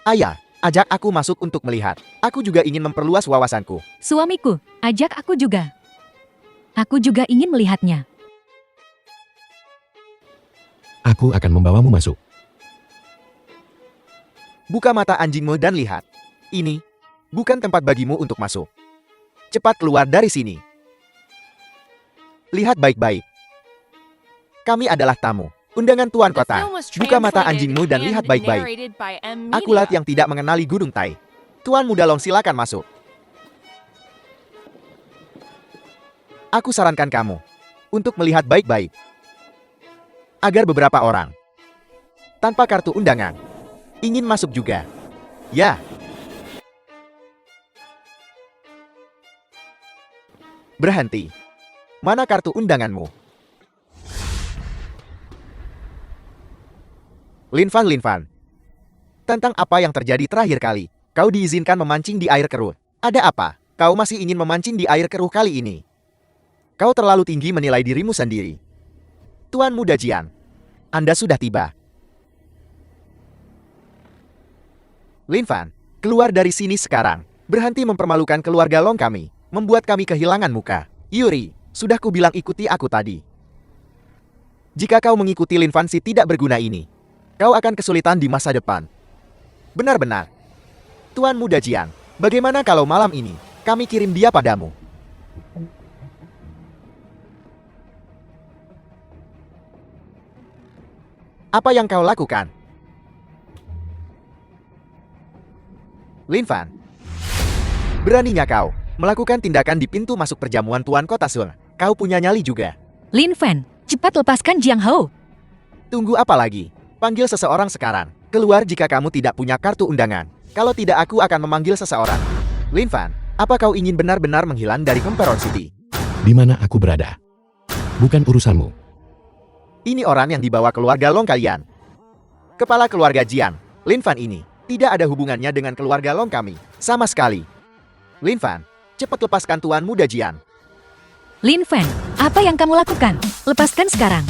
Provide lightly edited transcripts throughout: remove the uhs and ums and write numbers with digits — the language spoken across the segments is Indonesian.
Ayah, ajak aku masuk untuk melihat. Aku juga ingin memperluas wawasanku. Suamiku, ajak aku juga. Aku juga ingin melihatnya. Aku akan membawamu masuk. Buka mata anjingmu dan lihat. Ini bukan tempat bagimu untuk masuk. Cepat keluar dari sini. Lihat baik-baik. Kami adalah tamu. Undangan Tuan Kota. Buka mata anjingmu dan lihat baik-baik. Akulat yang tidak mengenali Gunung Tai. Tuan Muda Long, silakan masuk. Aku sarankan kamu untuk melihat baik-baik. Agar beberapa orang tanpa kartu undangan ingin masuk juga. Ya. Berhenti. Mana kartu undanganmu? Lin Fan. Tentang apa yang terjadi terakhir kali? Kau diizinkan memancing di air keruh. Ada apa? Kau masih ingin memancing di air keruh kali ini? Kau terlalu tinggi menilai dirimu sendiri. Tuan Muda Jian, Anda sudah tiba. Lin Fan, keluar dari sini sekarang. Berhenti mempermalukan keluarga Long kami. Membuat kami kehilangan muka. Yuri, sudah kubilang ikuti aku tadi. Jika kau mengikuti Lin Fan si tidak berguna ini, kau akan kesulitan di masa depan. Benar-benar. Tuan Muda Jian, bagaimana kalau malam ini kami kirim dia padamu? Apa yang kau lakukan? Lin Fan, beraninya kau melakukan tindakan di pintu masuk perjamuan Tuan Kota Sun. Kau punya nyali juga. Lin Fan, cepat lepaskan Jiang Hao. Tunggu apa lagi? Panggil seseorang sekarang. Keluar jika kamu tidak punya kartu undangan. Kalau tidak, aku akan memanggil seseorang. Lin Fan, apa kau ingin benar-benar menghilang dari Emperor City? Di mana aku berada? Bukan urusanmu. Ini orang yang dibawa keluarga Long kalian. Kepala keluarga Jian, Lin Fan ini tidak ada hubungannya dengan keluarga Long kami. Sama sekali. Lin Fan, cepat lepaskan Tuan Muda Jian. Lin Fan, apa yang kamu lakukan? Lepaskan sekarang.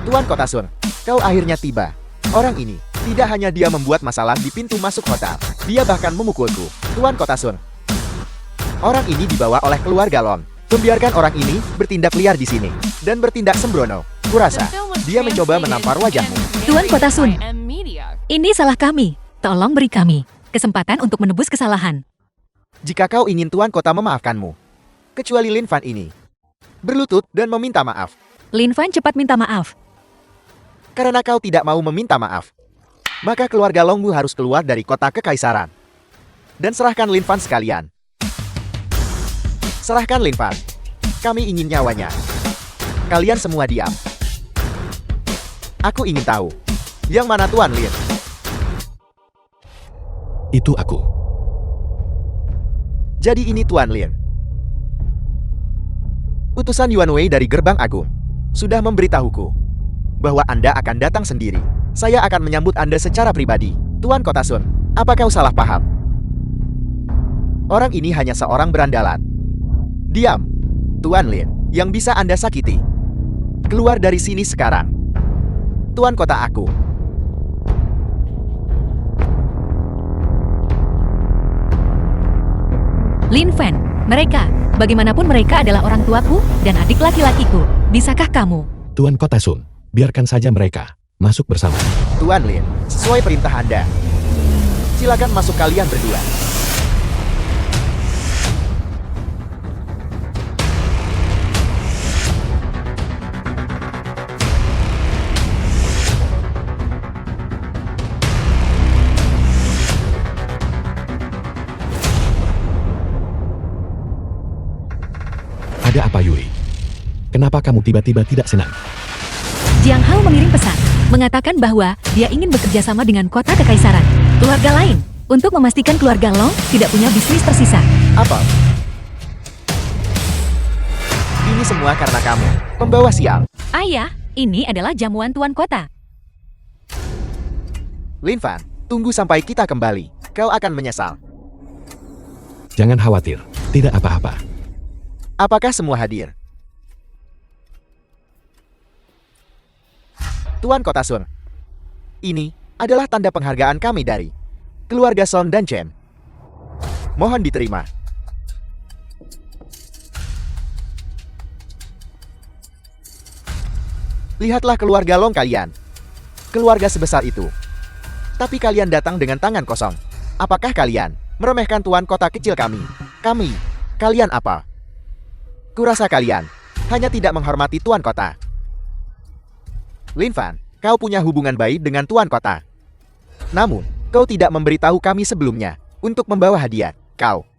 Tuan Kota Sun, kau akhirnya tiba. Orang ini tidak hanya dia membuat masalah di pintu masuk hotel, dia bahkan memukulku. Tuan Kota Sun, orang ini dibawa oleh keluarga Long. Membiarkan orang ini bertindak liar di sini dan bertindak sembrono. Kurasa dia mencoba menampar wajahmu. Tuan Kota Sun, ini salah kami. Tolong beri kami kesempatan untuk menebus kesalahan. Jika kau ingin Tuan Kota memaafkanmu, kecuali Lin Fan ini, berlutut dan meminta maaf. Lin Fan cepat minta maaf. Karena kau tidak mau meminta maaf, maka keluarga Longmu harus keluar dari kota kekaisaran. Dan serahkan Lin Fan sekalian. Serahkan Lin Fan. Kami ingin nyawanya. Kalian semua diam. Aku ingin tahu, yang mana Tuan Lin? Itu aku. Jadi ini Tuan Lin. Utusan Yuan Wei dari Gerbang Agung sudah memberitahuku bahwa Anda akan datang sendiri. Saya akan menyambut Anda secara pribadi. Tuan Kota Sun, apa kau salah paham? Orang ini hanya seorang berandalan. Diam, Tuan Lin, yang bisa Anda sakiti. Keluar dari sini sekarang. Tuan Kota aku. Lin Fan, mereka, bagaimanapun mereka adalah orang tuaku dan adik laki-lakiku. Bisakah kamu? Tuan Kota Sun, biarkan saja mereka masuk bersama. Tuan Lin, sesuai perintah Anda. Silakan masuk kalian berdua. Ada apa, Yuri? Kenapa kamu tiba-tiba tidak senang? Jiang Hao mengirim pesan, mengatakan bahwa dia ingin bekerja sama dengan kota kekaisaran, keluarga lain, untuk memastikan keluarga Long tidak punya bisnis tersisa. Apa? Ini semua karena kamu, pembawa sial. Ayah, ini adalah jamuan Tuan Kota. Lin Fan, tunggu sampai kita kembali. Kau akan menyesal. Jangan khawatir, tidak apa-apa. Apakah semua hadir? Tuan Kota Sun. Ini adalah tanda penghargaan kami dari keluarga Son dan Chen. Mohon diterima. Lihatlah keluarga Long kalian. Keluarga sebesar itu. Tapi kalian datang dengan tangan kosong. Apakah kalian meremehkan tuan kota kecil kami? Kalian apa? Kurasa kalian hanya tidak menghormati tuan kota. Lin Fan, kau punya hubungan baik dengan tuan kota. Namun, kau tidak memberitahu kami sebelumnya untuk membawa hadiah.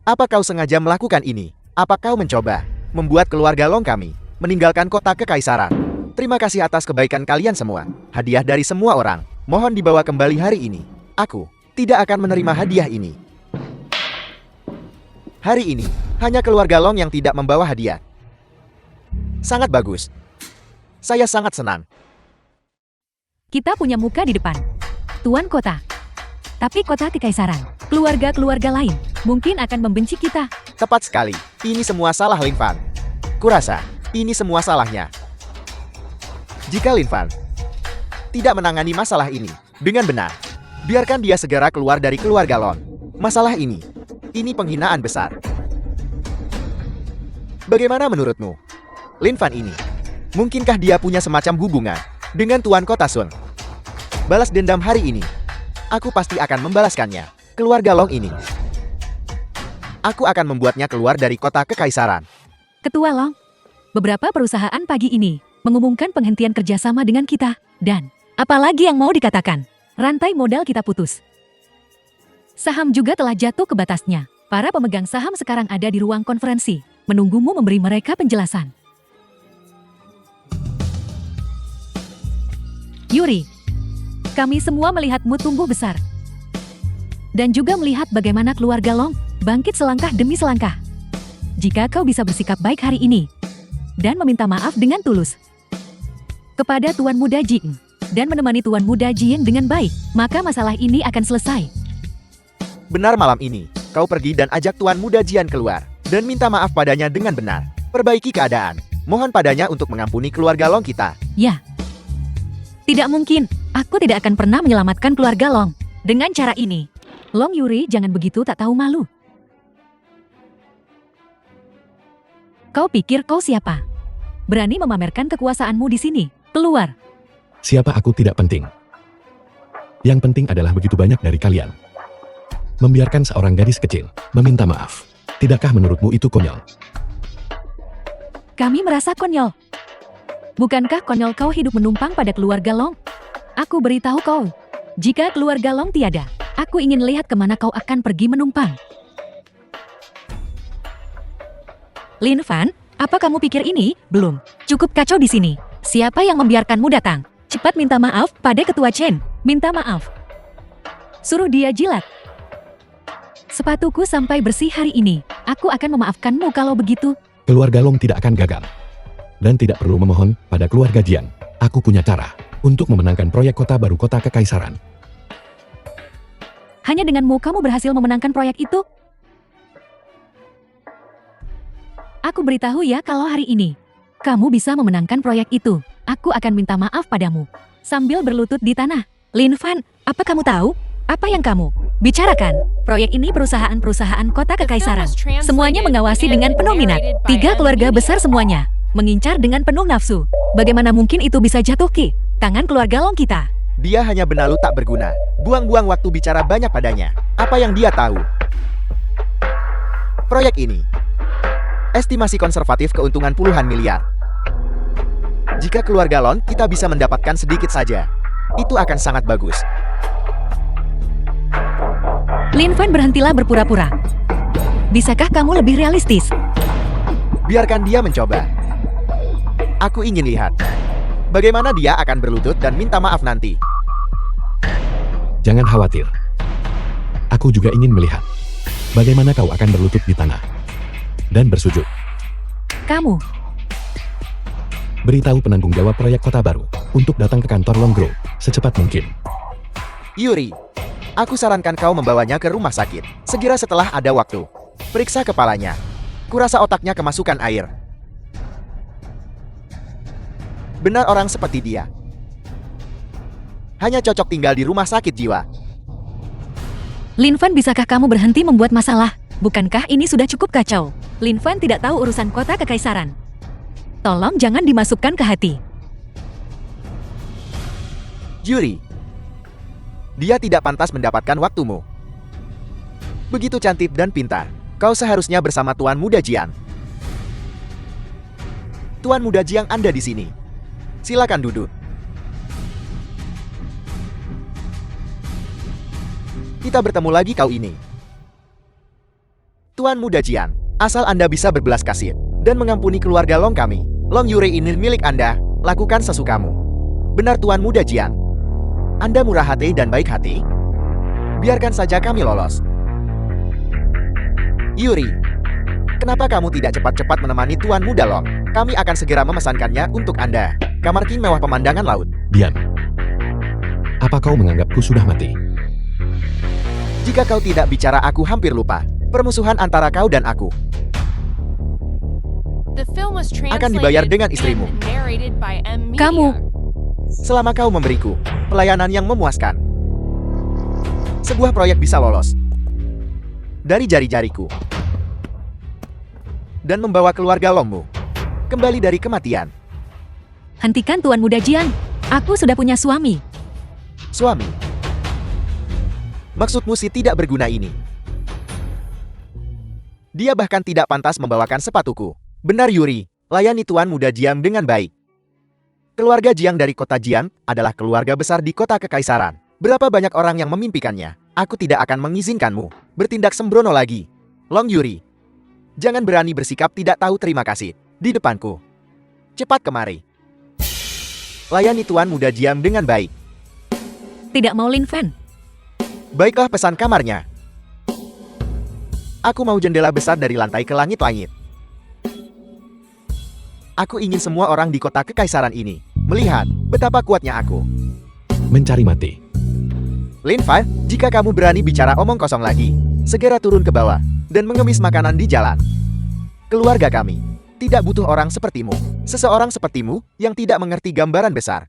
Apa kau sengaja melakukan ini? Apa kau mencoba membuat keluarga Long kami meninggalkan kota kekaisaran? Terima kasih atas kebaikan kalian semua. Hadiah dari semua orang. Mohon dibawa kembali hari ini. Aku tidak akan menerima hadiah ini. Hari ini, hanya keluarga Long yang tidak membawa hadiah. Sangat bagus. Saya sangat senang. Kita punya muka di depan. Tuan kota. Tapi kota kekaisaran, keluarga-keluarga lain, mungkin akan membenci kita. Tepat sekali. Ini semua salah Lin Fan. Kurasa, ini semua salahnya. Jika Lin Fan tidak menangani masalah ini dengan benar, biarkan dia segera keluar dari keluarga Long. Masalah ini penghinaan besar. Bagaimana menurutmu? Lin Fan ini, mungkinkah dia punya semacam hubungan dengan Tuan Kota Sun? Balas dendam hari ini. Aku pasti akan membalaskannya. Keluarga Long ini. Aku akan membuatnya keluar dari kota kekaisaran. Ketua Long, beberapa perusahaan pagi ini mengumumkan penghentian kerjasama dengan kita. Dan, apalagi yang mau dikatakan, rantai modal kita putus. Saham juga telah jatuh ke batasnya. Para pemegang saham sekarang ada di ruang konferensi, menunggumu memberi mereka penjelasan. Yuri, kami semua melihatmu tumbuh besar. Dan juga melihat bagaimana keluarga Long bangkit selangkah demi selangkah. Jika kau bisa bersikap baik hari ini, dan meminta maaf dengan tulus kepada Tuan Muda Jing, dan menemani Tuan Muda Jing dengan baik, maka masalah ini akan selesai. Benar, malam ini, kau pergi dan ajak Tuan Muda Jian keluar, dan minta maaf padanya dengan benar. Perbaiki keadaan. Mohon padanya untuk mengampuni keluarga Long kita. Ya. Tidak mungkin, aku tidak akan pernah menyelamatkan keluarga Long. Dengan cara ini, Long Yuri jangan begitu tak tahu malu. Kau pikir kau siapa? Berani memamerkan kekuasaanmu di sini? Keluar. Siapa aku tidak penting. Yang penting adalah begitu banyak dari kalian membiarkan seorang gadis kecil meminta maaf. Tidakkah menurutmu itu konyol? Kami merasa konyol. Bukankah konyol kau hidup menumpang pada keluarga Long? Aku beritahu kau, jika keluarga Long tiada, aku ingin lihat kemana kau akan pergi menumpang. Lin Fan, apa kamu pikir ini? Belum. Cukup kacau di sini. Siapa yang membiarkanmu datang? Cepat minta maaf pada Ketua Chen. Minta maaf. Suruh dia jilat. Sepatuku sampai bersih hari ini. Aku akan memaafkanmu kalau begitu. Keluarga Long tidak akan gagal. Dan tidak perlu memohon pada keluarga Jian. Aku punya cara untuk memenangkan proyek kota baru kota kekaisaran. Hanya denganmu kamu berhasil memenangkan proyek itu? Aku beritahu ya kalau hari ini kamu bisa memenangkan proyek itu, aku akan minta maaf padamu. Sambil berlutut di tanah. Lin Fan, apa kamu tahu? Apa yang kamu bicarakan? Proyek ini perusahaan-perusahaan kota kekaisaran. Semuanya mengawasi dengan penuh minat. 3 keluarga besar semuanya mengincar dengan penuh nafsu. Bagaimana mungkin itu bisa jatuh ke tangan keluarga Long kita? Dia hanya benalu tak berguna. Buang-buang waktu bicara banyak padanya. Apa yang dia tahu? Proyek ini, estimasi konservatif keuntungan puluhan miliar. Jika keluarga Long kita bisa mendapatkan sedikit saja, itu akan sangat bagus. Lin Fan, berhentilah berpura-pura. Bisakah kamu lebih realistis? Biarkan dia mencoba. Aku ingin lihat bagaimana dia akan berlutut dan minta maaf nanti. Jangan khawatir. Aku juga ingin melihat bagaimana kau akan berlutut di tanah dan bersujud. Kamu Beritahu penanggung jawab proyek kota baru untuk datang ke kantor Long Grove secepat mungkin. Yuri, aku sarankan kau membawanya ke rumah sakit segera setelah ada waktu. Periksa kepalanya. Kurasa otaknya kemasukan air. Benar orang seperti dia hanya cocok tinggal di rumah sakit jiwa. Lin Fan, bisakah kamu berhenti membuat masalah? Bukankah ini sudah cukup kacau? Lin Fan tidak tahu urusan kota kekaisaran. Tolong jangan dimasukkan ke hati. Yuri, dia tidak pantas mendapatkan waktumu. Begitu cantik dan pintar, kau seharusnya bersama Tuan Muda Jiang. Tuan Muda Jiang, Anda di sini. Silakan duduk. Kita bertemu lagi kau ini. Tuan Muda Jiang, asal Anda bisa berbelas kasih dan mengampuni keluarga Long kami. Long Yuri ini milik Anda, lakukan sesukamu. Benar Tuan Muda Jiang. Anda murah hati dan baik hati. Biarkan saja kami lolos. Yuri, kenapa kamu tidak cepat-cepat menemani Tuan Muda Long? Kami akan segera memesankannya untuk Anda. Kamar king mewah pemandangan laut. Diam. Apa kau menganggapku sudah mati? Jika kau tidak bicara, aku hampir lupa. Permusuhan antara kau dan aku akan dibayar dengan istrimu. Kamu. selama kau memberiku pelayanan yang memuaskan. Sebuah proyek bisa lolos dari jari-jariku dan membawa keluarga Longmu kembali dari kematian. Hentikan Tuan Muda Jiang. Aku sudah punya suami. Suami? Maksudmu si tidak berguna ini? Dia bahkan tidak pantas membawakan sepatuku. Benar Yuri, layani Tuan Muda Jiang dengan baik. Keluarga Jiang dari kota Jiang adalah keluarga besar di kota kekaisaran. Berapa banyak orang yang memimpikannya. Aku tidak akan mengizinkanmu bertindak sembrono lagi. Long Yuri, jangan berani bersikap tidak tahu terima kasih di depanku. Cepat kemari. Layani Tuan Muda Jiang dengan baik. Tidak mau Lin Fan. Baiklah, pesan kamarnya. Aku mau jendela besar dari lantai ke langit-langit. Aku ingin semua orang di kota kekaisaran ini melihat betapa kuatnya aku. Mencari mati. Lin Fan, jika kamu berani bicara omong kosong lagi, segera turun ke bawah dan mengemis makanan di jalan. Keluarga kami tidak butuh orang sepertimu. Seseorang sepertimu yang tidak mengerti gambaran besar.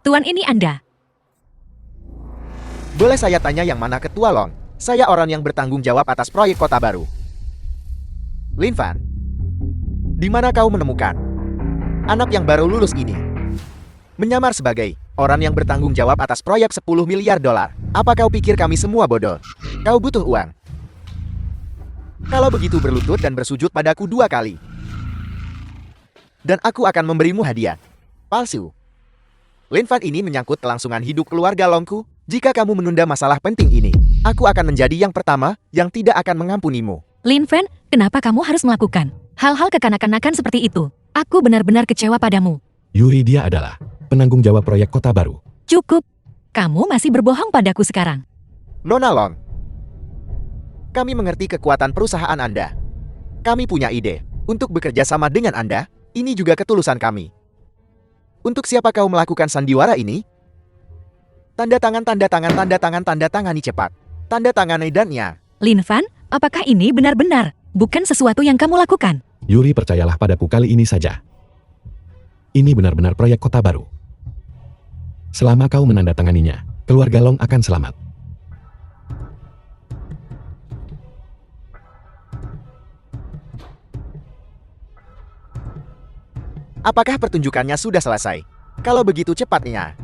Tuan, ini Anda. Boleh saya tanya yang mana Ketua Long? Saya orang yang bertanggung jawab atas proyek kota baru. Lin Fan, di mana kau menemukan anak yang baru lulus ini? Menyamar sebagai orang yang bertanggung jawab atas proyek 10 miliar dolar. Apa kau pikir kami semua bodoh? Kau butuh uang. Kalau begitu berlutut dan bersujud padaku 2 kali. Dan aku akan memberimu hadiah. Palsu. Lin Fan, ini menyangkut kelangsungan hidup keluarga Longku. Jika kamu menunda masalah penting ini, aku akan menjadi yang pertama yang tidak akan mengampunimu. Lin Fan, kenapa kamu harus melakukan hal-hal kekanak-kanakan seperti itu? Aku benar-benar kecewa padamu. Yuri, dia adalah penanggung jawab proyek kota baru. Cukup. Kamu masih berbohong padaku sekarang. Nona Long, kami mengerti kekuatan perusahaan Anda. Kami punya ide untuk bekerja sama dengan Anda. Ini juga ketulusan kami. Untuk siapa kau melakukan sandiwara ini? Tanda tangan, tanda tangan, tanda tangan, tanda tangani cepat. Tanda tangani dannya. Lin Fan, apakah ini benar-benar bukan sesuatu yang kamu lakukan? Yuri, percayalah padaku kali ini saja. Ini benar-benar proyek kota baru. Selama kau menandatanganinya, keluarga Long akan selamat. Apakah pertunjukannya sudah selesai? Kalau begitu cepatnya.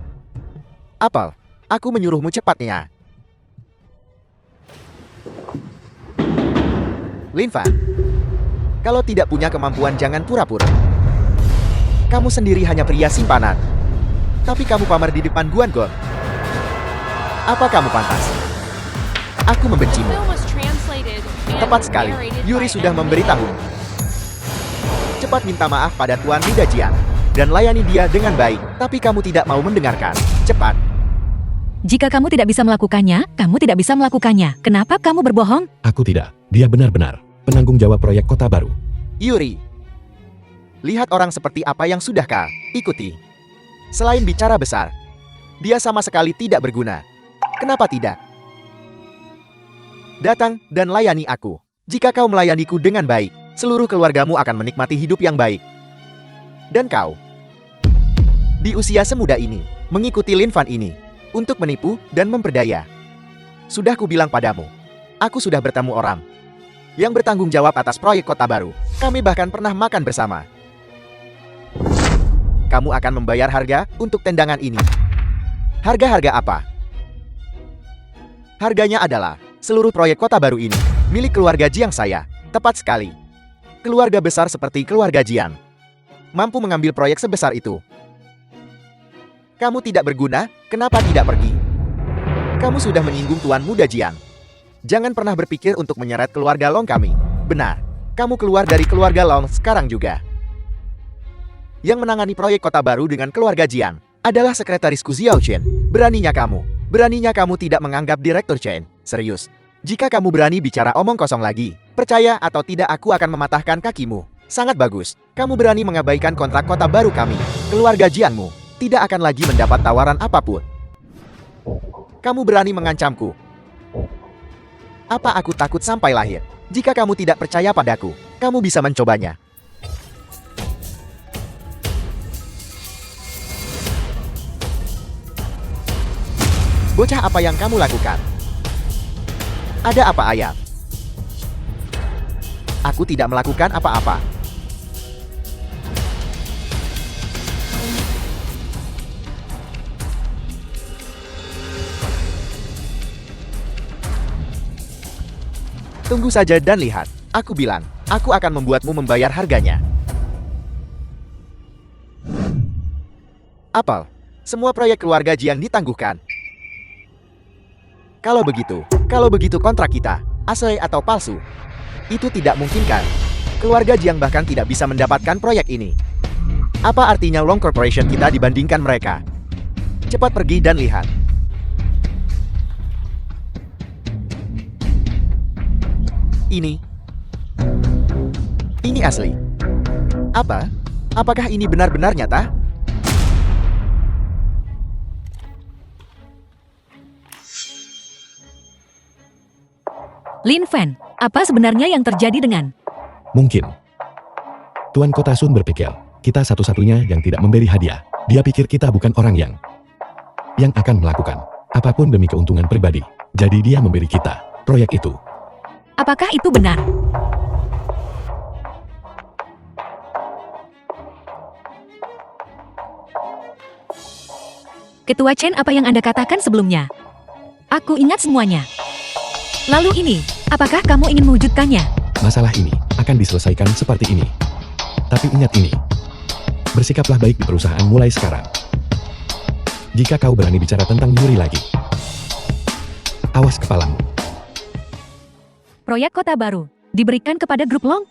Apel, aku menyuruhmu cepatnya. Lin Fan, kalau tidak punya kemampuan jangan pura-pura. Kamu sendiri hanya pria simpanan. Tapi kamu pamer di depan Guan Gong. Apa kamu pantas? Aku membencimu. Tepat sekali, Yuri sudah memberitahu. Cepat minta maaf pada Tuan Muda Jiang dan layani dia dengan baik. Tapi kamu tidak mau mendengarkan. Cepat. Jika kamu tidak bisa melakukannya, kamu tidak bisa melakukannya. Kenapa kamu berbohong? Aku tidak. Dia benar-benar penanggung jawab proyek kota baru. Yuri, lihat orang seperti apa yang sudah kau ikuti. Selain bicara besar, dia sama sekali tidak berguna. Kenapa tidak? Datang dan layani aku. Jika kau melayaniku dengan baik, seluruh keluargamu akan menikmati hidup yang baik. Dan kau, di usia semuda ini, mengikuti Lin Fan ini, untuk menipu dan memperdaya. Sudah kubilang padamu, aku sudah bertemu orang yang bertanggung jawab atas proyek kota baru. Kami bahkan pernah makan bersama. Kamu akan membayar harga untuk tendangan ini. Harga-harga apa? Harganya adalah seluruh proyek kota baru ini, milik keluarga Jiang saya. Tepat sekali. Keluarga besar seperti keluarga Jiang mampu mengambil proyek sebesar itu. Kamu tidak berguna, kenapa tidak pergi? Kamu sudah menyinggung Tuan Muda Jiang. Jangan pernah berpikir untuk menyeret keluarga Long kami. Benar, kamu keluar dari keluarga Long sekarang juga. Yang menangani proyek kota baru dengan keluarga Jiang adalah sekretarisku Xiao Chen. Beraninya kamu tidak menganggap Direktur Chen serius. Jika kamu berani bicara omong kosong lagi, percaya atau tidak aku akan mematahkan kakimu. Sangat bagus, kamu berani mengabaikan kontrak kota baru kami. Keluarga Jiangmu tidak akan lagi mendapat tawaran apapun. Kamu berani mengancamku. Apa aku takut sampai lahir? Jika kamu tidak percaya padaku, kamu bisa mencobanya. Bocah, apa yang kamu lakukan? Ada apa, Ayah? Aku tidak melakukan apa-apa. Tunggu saja dan lihat. Aku bilang, aku akan membuatmu membayar harganya. Apel, semua proyek keluarga Jiang ditangguhkan. Kalau begitu kontrak kita, asli atau palsu, itu tidak mungkin kan? Keluarga Jiang bahkan tidak bisa mendapatkan proyek ini. Apa artinya Long Corporation kita dibandingkan mereka? Cepat pergi dan lihat. Ini asli. Apa? Apakah ini benar-benar nyata? Lin Fan, apa sebenarnya yang terjadi dengan... Mungkin. Tuan Kota Sun berpikir, kita satu-satunya yang tidak memberi hadiah. Dia pikir kita bukan orang yang akan melakukan apapun demi keuntungan pribadi. Jadi dia memberi kita proyek itu. Apakah itu benar? Ketua Chen, apa yang Anda katakan sebelumnya? Aku ingat semuanya. Lalu ini, apakah kamu ingin mewujudkannya? Masalah ini akan diselesaikan seperti ini. Tapi ingat ini. Bersikaplah baik di perusahaan mulai sekarang. Jika kau berani bicara tentang Yuri lagi, awas kepalamu. Proyek kota baru diberikan kepada grup Long.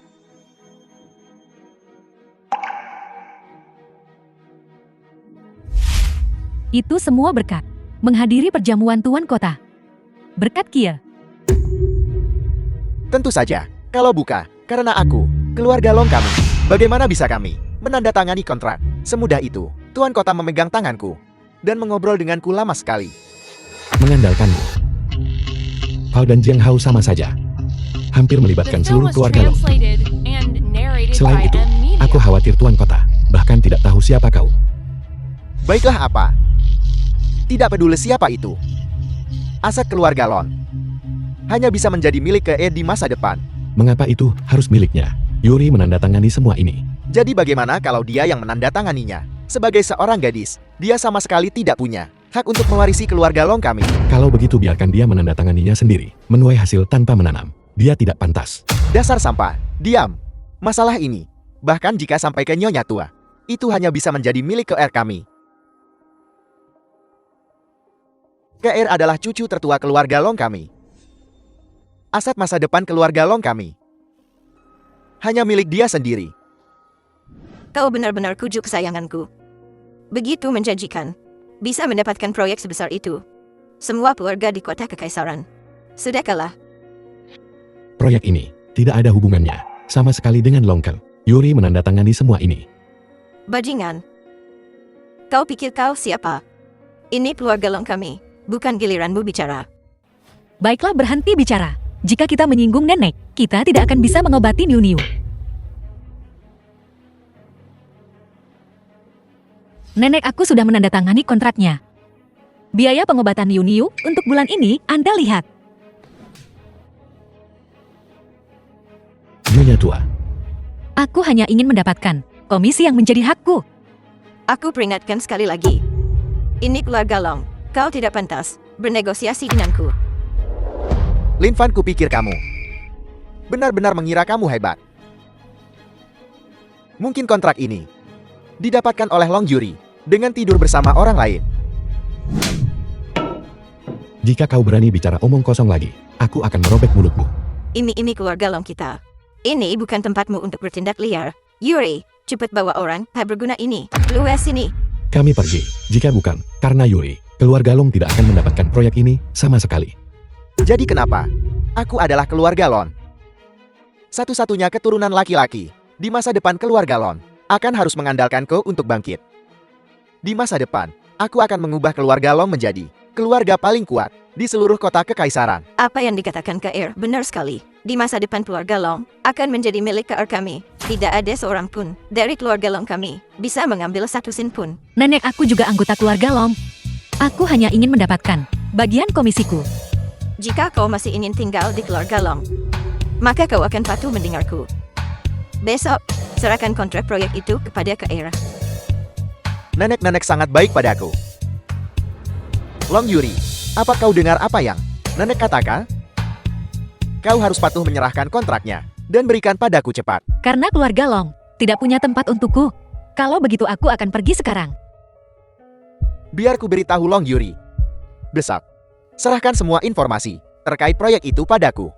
Itu semua berkat menghadiri perjamuan Tuan Kota. Berkat Kia. Tentu saja, kalau bukan karena aku, keluarga Long kami, bagaimana bisa kami menandatangani kontrak semudah itu? Tuan Kota memegang tanganku dan mengobrol denganku lama sekali. Mengandalkanmu. Kau dan Jiang Hao sama saja. Hampir melibatkan seluruh keluarga Long. Selain itu, aku khawatir Tuan Kota bahkan tidak tahu siapa kau. Baiklah, apa? Tidak peduli siapa itu. Aset keluarga Long hanya bisa menjadi milik KE di masa depan. Mengapa itu harus miliknya? Yuri menandatangani semua ini. Jadi bagaimana kalau dia yang menandatanganinya? Sebagai seorang gadis, dia sama sekali tidak punya hak untuk mewarisi keluarga Long kami. Kalau begitu biarkan dia menandatanganinya sendiri, menuai hasil tanpa menanam. Dia tidak pantas. Dasar sampah, diam. Masalah ini, bahkan jika sampai ke Nyonya Tua, itu hanya bisa menjadi milik KR kami. KR adalah cucu tertua keluarga Long kami. Aset masa depan keluarga Long kami. Hanya milik dia sendiri. Kau benar-benar kuju kesayanganku. Begitu menjanjikan. Bisa mendapatkan proyek sebesar itu. Semua keluarga di kota kekaisaran. Sudah kalah. Proyek ini tidak ada hubungannya sama sekali dengan Longkel. Yuri menandatangani semua ini. Bajingan. Kau pikir kau siapa? Ini keluarga Long kami, bukan giliranmu bicara. Baiklah, berhenti bicara. Jika kita menyinggung nenek, kita tidak akan bisa mengobati Niu Niu. Nenek aku sudah menandatangani kontraknya. Biaya pengobatan Yuniu untuk bulan ini Anda lihat. Nyonya tua, Aku hanya ingin mendapatkan komisi yang menjadi hakku. Aku peringatkan sekali lagi. Ini keluarga Long. Kau tidak pantas bernegosiasi denganku. Lin Fan, kupikir kamu benar-benar mengira kamu hebat. Mungkin kontrak ini didapatkan oleh Long Yuri dengan tidur bersama orang lain. jika kau berani bicara omong kosong lagi, aku akan merobek mulutmu. Ini keluarga Long kita. Ini bukan tempatmu untuk bertindak liar. Yuri, cepat bawa orang tak berguna ini keluar sini. Kami pergi. Jika bukan karena Yuri, keluarga Long tidak akan mendapatkan proyek ini sama sekali. Jadi kenapa? Aku adalah keluarga Lon. Satu-satunya keturunan laki-laki di masa depan keluarga Lon akan harus mengandalkanku untuk bangkit. Di masa depan, aku akan mengubah keluarga Long menjadi keluarga paling kuat di seluruh kota kekaisaran. Apa yang dikatakan KR benar sekali. Di masa depan keluarga Long akan menjadi milik KR kami. Tidak ada seorang pun dari keluarga Long kami bisa mengambil satu sen pun. Nenek aku juga anggota keluarga Long. Aku hanya ingin mendapatkan bagian komisiku. Jika kau masih ingin tinggal di keluarga Long, maka kau akan patuh mendengarku. Besok, serahkan kontrak proyek itu kepada KR. Nenek-nenek sangat baik padaku. Long Yuri, apa kau dengar apa yang nenek katakan? Kau harus patuh menyerahkan kontraknya dan berikan padaku cepat. Karena keluarga Long tidak punya tempat untukku. Kalau begitu aku akan pergi sekarang. Biar ku beritahu Long Yuri. Besok, serahkan semua informasi terkait proyek itu padaku.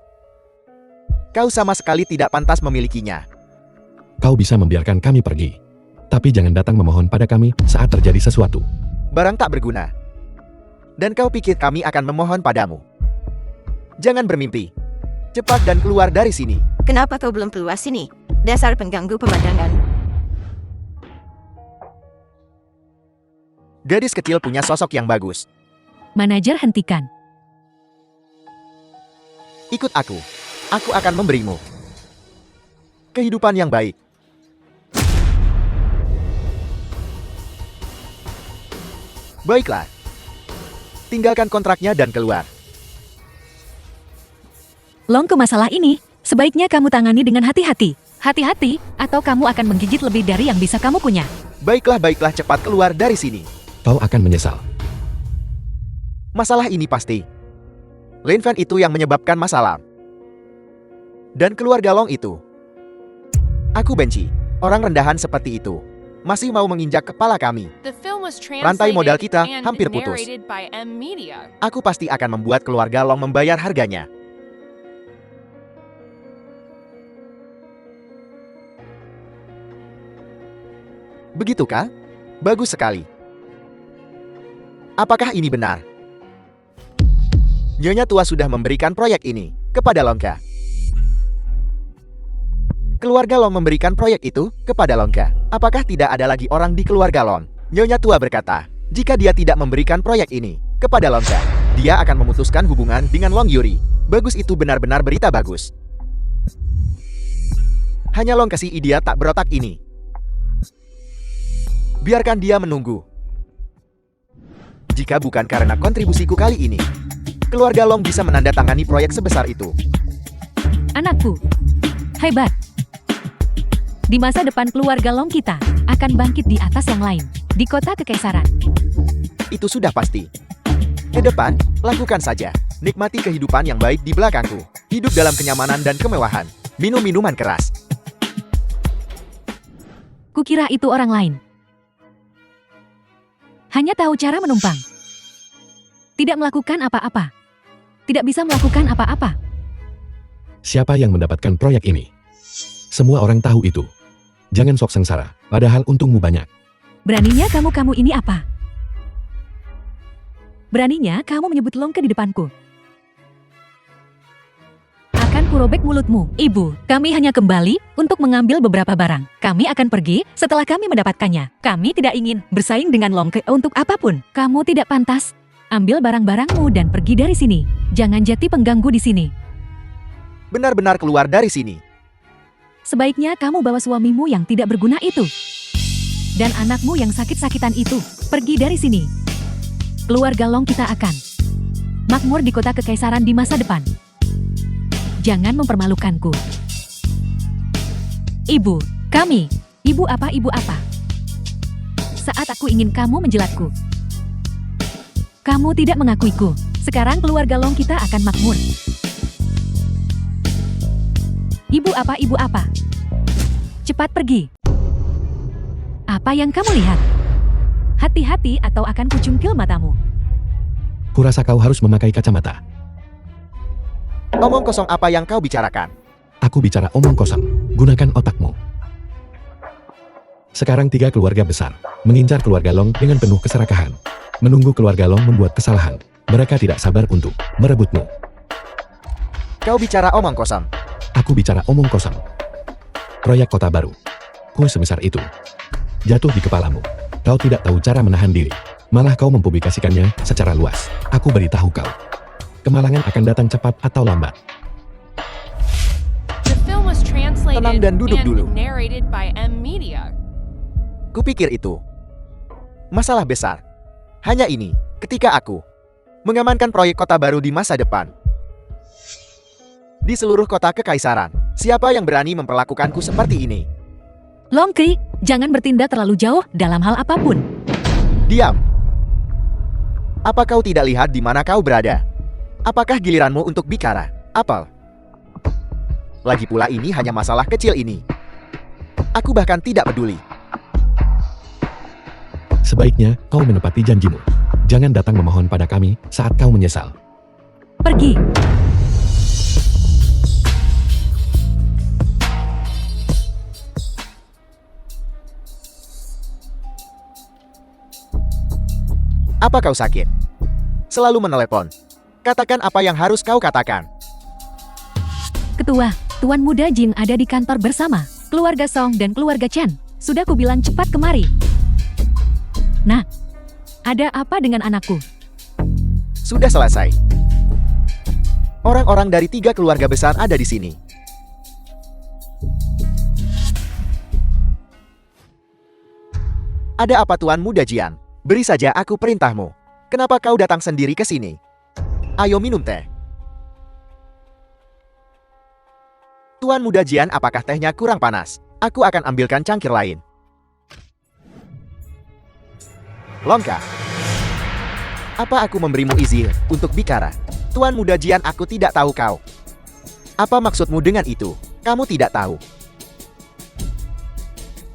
Kau sama sekali tidak pantas memilikinya. Kau bisa membiarkan kami pergi. Tapi jangan datang memohon pada kami saat terjadi sesuatu. Barang tak berguna. Dan kau pikir kami akan memohon padamu? Jangan bermimpi. Cepat dan keluar dari sini. Kenapa kau belum keluar sini? Dasar pengganggu pemandangan. Gadis kecil punya sosok yang bagus. Manajer hentikan. Ikut aku. Aku akan memberimu kehidupan yang baik. Baiklah. Tinggalkan kontraknya dan keluar. Long, ke masalah ini, sebaiknya kamu tangani dengan hati-hati. Hati-hati, atau kamu akan menggigit lebih dari yang bisa kamu punya. Baiklah, cepat keluar dari sini. Kau akan menyesal. Masalah ini pasti Lin Fan itu yang menyebabkan masalah. Dan keluarga Long itu. Aku benci orang rendahan seperti itu. Masih mau menginjak kepala kami. Rantai modal kita hampir putus. Aku pasti akan membuat keluarga Long membayar harganya. Begitukah? Bagus sekali. Apakah ini benar? Nyonya tua sudah memberikan proyek ini kepada Longka. Keluarga Long memberikan proyek itu kepada Longka. Apakah tidak ada lagi orang di keluarga Long? Nyonya tua berkata, jika dia tidak memberikan proyek ini kepada Longka, dia akan memutuskan hubungan dengan Long Yuri. Bagus, itu benar-benar berita bagus. Hanya Long kasih idiot tak berotak ini. Biarkan dia menunggu. Jika bukan karena kontribusiku kali ini, keluarga Long bisa menandatangani proyek sebesar itu. Anakku, hebat. Di masa depan keluarga Long kita akan bangkit di atas yang lain, di kota kekaisaran. Itu sudah pasti. Ke depan, lakukan saja. Nikmati kehidupan yang baik di belakangku. Hidup dalam kenyamanan dan kemewahan. Minum minuman keras. Kukira itu orang lain. Hanya tahu cara menumpang. Tidak melakukan apa-apa. Tidak bisa melakukan apa-apa. Siapa yang mendapatkan proyek ini? Semua orang tahu itu. Jangan sok sengsara, padahal untungmu banyak. Beraninya kamu ini apa? Beraninya kamu menyebut Longke di depanku. Akan kurobek mulutmu, Ibu. Kami hanya kembali untuk mengambil beberapa barang. Kami akan pergi setelah kami mendapatkannya. Kami tidak ingin bersaing dengan Longke untuk apapun. Kamu tidak pantas. Ambil barang-barangmu dan pergi dari sini. Jangan jadi pengganggu di sini. Benar-benar keluar dari sini. Sebaiknya kamu bawa suamimu yang tidak berguna itu. dan anakmu yang sakit-sakitan itu. Pergi dari sini. Keluarga Long kita akan makmur di kota kekaisaran di masa depan. Jangan mempermalukanku. Ibu, kami. Ibu apa? Saat aku ingin kamu menjelatku, kamu tidak mengakuiku. Sekarang keluarga Long kita akan makmur. Ibu apa? Cepat pergi. Apa yang kamu lihat? Hati-hati atau akan kucungkil matamu. Kurasa kau harus memakai kacamata. Omong kosong apa yang kau bicarakan? Aku bicara omong kosong. Gunakan otakmu. Sekarang 3 keluarga besar mengincar keluarga Long dengan penuh keserakahan. Menunggu keluarga Long membuat kesalahan. Mereka tidak sabar untuk merebutmu. Kau bicara omong kosong. Aku bicara omong kosong. Proyek kota baru. Ku sebesar itu. Jatuh di kepalamu. Kau tidak tahu cara menahan diri. Malah kau mempublikasikannya secara luas. Aku beritahu kau. Kemalangan akan datang cepat atau lambat. The film was translated Tenang dan duduk dulu. and narrated by M Media. Kupikir itu masalah besar. Hanya ini, ketika aku mengamankan proyek kota baru di masa depan. Di seluruh kota kekaisaran, siapa yang berani memperlakukanku seperti ini? Longkri, jangan bertindak terlalu jauh dalam hal apapun. Diam. Apa kau tidak lihat di mana kau berada? Apakah giliranmu untuk bicara? Apel. Lagi pula ini hanya masalah kecil ini. Aku bahkan tidak peduli. Sebaiknya kau menepati janjimu. Jangan datang memohon pada kami saat kau menyesal. Pergi. Apa kau sakit? Selalu menelepon. Katakan apa yang harus kau katakan. Ketua, Tuan Muda Jin ada di kantor bersama keluarga Song dan keluarga Chen. Sudah kubilang cepat kemari. Nah, ada apa dengan anakku? Sudah selesai. Orang-orang dari 3 keluarga besar ada di sini. Ada apa Tuan Muda Jian? Beri saja aku perintahmu. Kenapa kau datang sendiri ke sini? Ayo minum teh. Tuan Muda Jian, apakah tehnya kurang panas? Aku akan ambilkan cangkir lain. Longka. Apa aku memberimu izin untuk bicara? Tuan Muda Jian, aku tidak tahu kau. Apa maksudmu dengan itu? Kamu tidak tahu.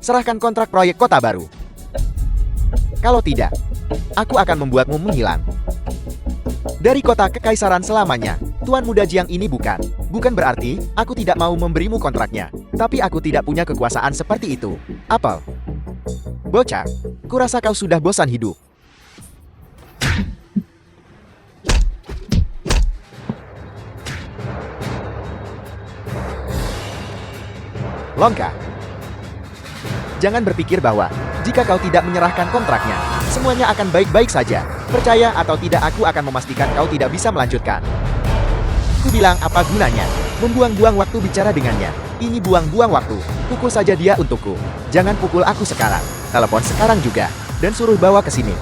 Serahkan kontrak proyek kota baru. Kalau tidak, aku akan membuatmu menghilang dari kota kekaisaran selamanya. Tuan Muda Jiang, ini bukan berarti aku tidak mau memberimu kontraknya. Tapi aku tidak punya kekuasaan seperti itu. Apel. Bocah, kurasa kau sudah bosan hidup. Longka. Jangan berpikir bahwa jika kau tidak menyerahkan kontraknya, semuanya akan baik-baik saja. Percaya atau tidak, aku akan memastikan kau tidak bisa melanjutkan. Ku bilang apa gunanya membuang-buang waktu bicara dengannya. Ini buang-buang waktu. Pukul saja dia untukku. Jangan pukul aku sekarang. Telepon sekarang juga. Dan suruh bawa ke sini.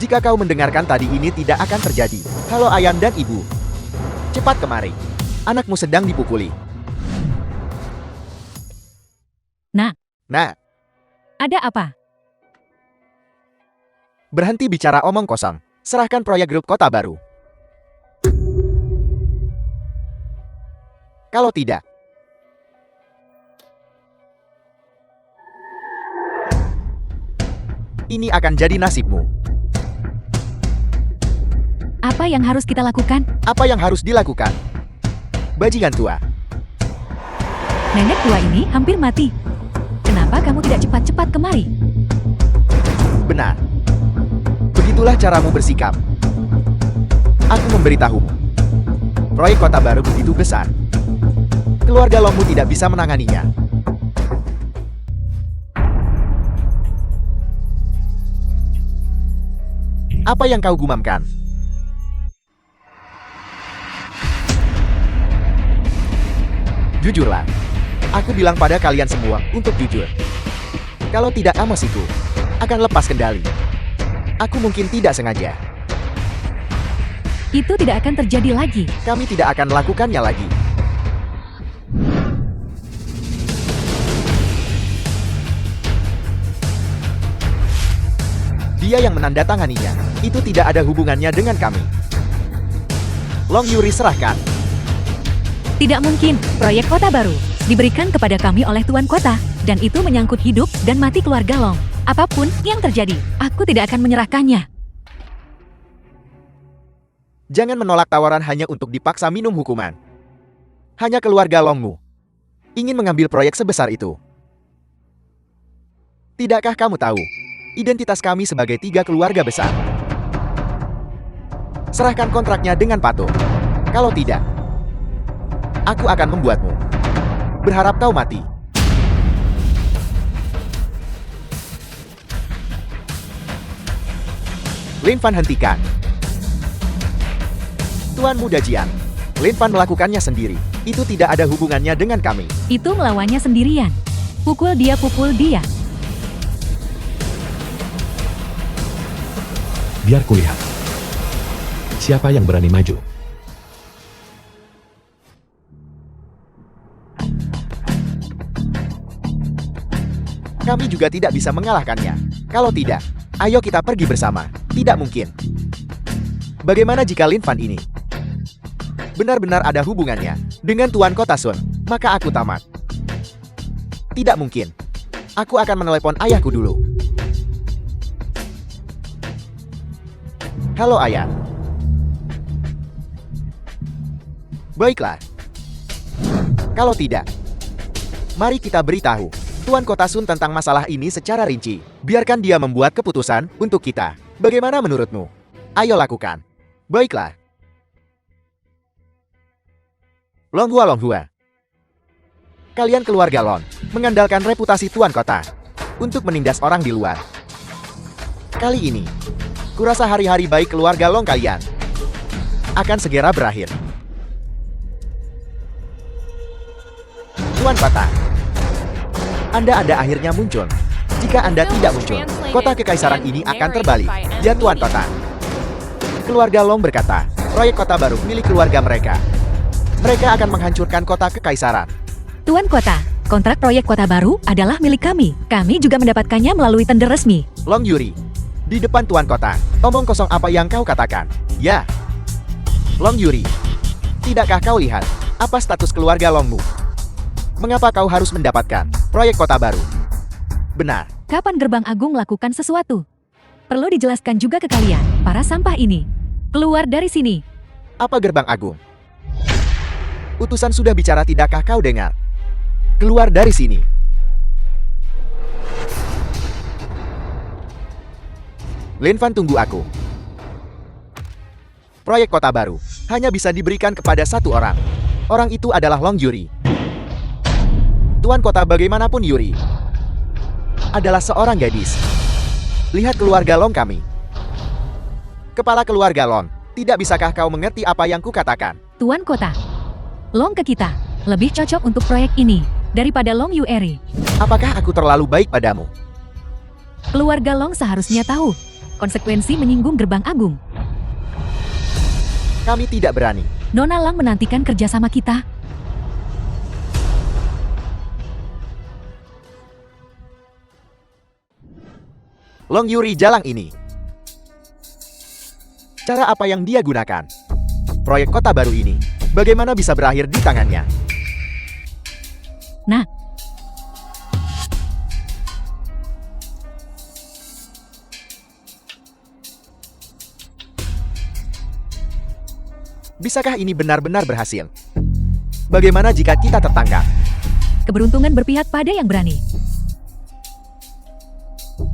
Jika kau mendengarkan tadi, ini tidak akan terjadi. Halo ayam dan ibu. Cepat kemari. Anakmu sedang dipukuli. Nah. Ada apa? Berhenti bicara omong kosong. Serahkan proyek grup kota baru. Kalau tidak, ini akan jadi nasibmu. Apa yang harus kita lakukan? Apa yang harus dilakukan? Bajingan tua. Nenek tua ini hampir mati. Kenapa kamu tidak cepat-cepat kemari? Benar. Begitulah caramu bersikap. Aku memberitahumu. Proyek kota baru begitu besar. Keluarga Longmu tidak bisa menanganinya. Apa yang kau gumamkan? Jujurlah. Aku bilang pada kalian semua untuk jujur. Kalau tidak, emosiku akan lepas kendali. Aku mungkin tidak sengaja. Itu tidak akan terjadi lagi. Kami tidak akan melakukannya lagi. Dia yang menandatanganinya. Itu tidak ada hubungannya dengan kami. Long Yuri, serahkan. Tidak mungkin, proyek kota baru diberikan kepada kami oleh Tuan Kota, dan itu menyangkut hidup dan mati keluarga Long. Apapun yang terjadi, aku tidak akan menyerahkannya. Jangan menolak tawaran hanya untuk dipaksa minum hukuman. Hanya keluarga Longmu ingin mengambil proyek sebesar itu. Tidakkah kamu tahu identitas kami sebagai 3 keluarga besar? Serahkan kontraknya dengan patuh. Kalau tidak, aku akan membuatmu berharap kau mati. Lin Fan, hentikan. Tuan Muda Jian, Lin Fan melakukannya sendiri. Itu tidak ada hubungannya dengan kami. Itu melawannya sendirian. Pukul dia, pukul dia. Biar kulihat. Siapa yang berani maju? Kami juga tidak bisa mengalahkannya. Kalau tidak, ayo kita pergi bersama. Tidak mungkin. Bagaimana jika Lin Fan ini benar-benar ada hubungannya dengan Tuan Kota Sun? Maka aku tamat. Tidak mungkin. Aku akan menelepon ayahku dulu. Halo ayah. Baiklah. Kalau tidak, mari kita beritahu Tuan Kota Sun tentang masalah ini secara rinci. Biarkan dia membuat keputusan untuk kita. Bagaimana menurutmu? Ayo lakukan. Baiklah. Longhua, Longhua. Kalian keluarga Lon mengandalkan reputasi Tuan Kota untuk menindas orang di luar. Kali ini, kurasa hari-hari baik keluarga Long kalian akan segera berakhir. Tuan Kota, Anda akhirnya muncul. Jika Anda tidak muncul, kota kekaisaran ini akan terbalik. Ya Tuan Kota. Keluarga Long berkata, proyek kota baru milik keluarga mereka. Mereka akan menghancurkan kota kekaisaran. Tuan Kota, kontrak proyek kota baru adalah milik kami. Kami juga mendapatkannya melalui tender resmi. Long Yuri, di depan Tuan Kota, omong kosong apa yang kau katakan? Ya. Long Yuri, tidakkah kau lihat apa status keluarga Longmu? Mengapa kau harus mendapatkan proyek kota baru? Benar. Kapan Gerbang Agung melakukan sesuatu? Perlu dijelaskan juga ke kalian, para sampah ini. Keluar dari sini. Apa Gerbang Agung? Utusan sudah bicara, tidakkah kau dengar? Keluar dari sini. Lin Fan, tunggu aku. Proyek kota baru hanya bisa diberikan kepada satu orang. Orang itu adalah Long Yuri. Tuan Kota, bagaimanapun Yuri adalah seorang gadis. Lihat keluarga Long kami. Kepala keluarga Long, tidak bisakah kau mengerti apa yang kukatakan? Tuan Kota, Long ke kita lebih cocok untuk proyek ini daripada Long Yueri. Apakah aku terlalu baik padamu? Keluarga Long seharusnya tahu konsekuensi menyinggung Gerbang Agung. Kami tidak berani. Nona Lang menantikan kerjasama kita. Long Yuri jalang ini. Cara apa yang dia gunakan? Proyek kota baru ini, bagaimana bisa berakhir di tangannya? Nah, bisakah ini benar-benar berhasil? Bagaimana jika kita tertangkap? keberuntungan berpihak pada yang berani.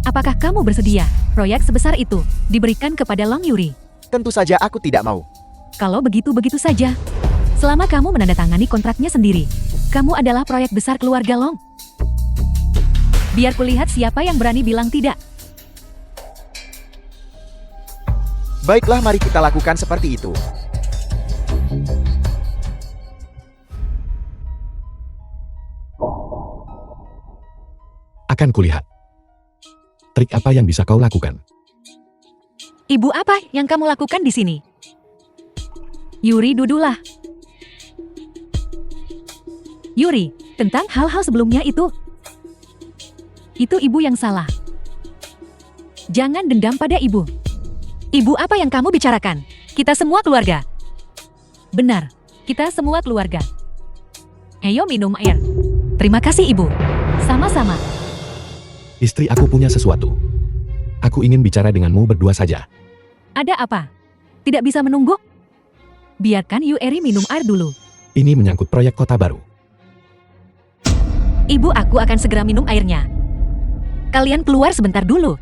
Apakah kamu bersedia proyek sebesar itu diberikan kepada Long Yuri? Tentu saja aku tidak mau. Kalau begitu saja. Selama kamu menandatangani kontraknya sendiri, kamu adalah proyek besar keluarga Long. Biar kulihat siapa yang berani bilang tidak. Baiklah, mari kita lakukan seperti itu. Akan kulihat. Trik apa yang bisa kau lakukan? Ibu, apa yang kamu lakukan di sini? Yuri, duduklah. Yuri, tentang hal-hal sebelumnya itu ibu yang salah. Jangan dendam pada ibu. Ibu, apa yang kamu bicarakan? Kita semua keluarga. Benar, kita semua keluarga. Ayo minum air. Terima kasih, Ibu. Sama-sama. Istri aku punya sesuatu. Aku ingin bicara denganmu berdua saja. Ada apa? Tidak bisa menunggu? Biarkan Yuri minum air dulu. Ini menyangkut proyek kota baru. Ibu, aku akan segera minum airnya. Kalian keluar sebentar dulu.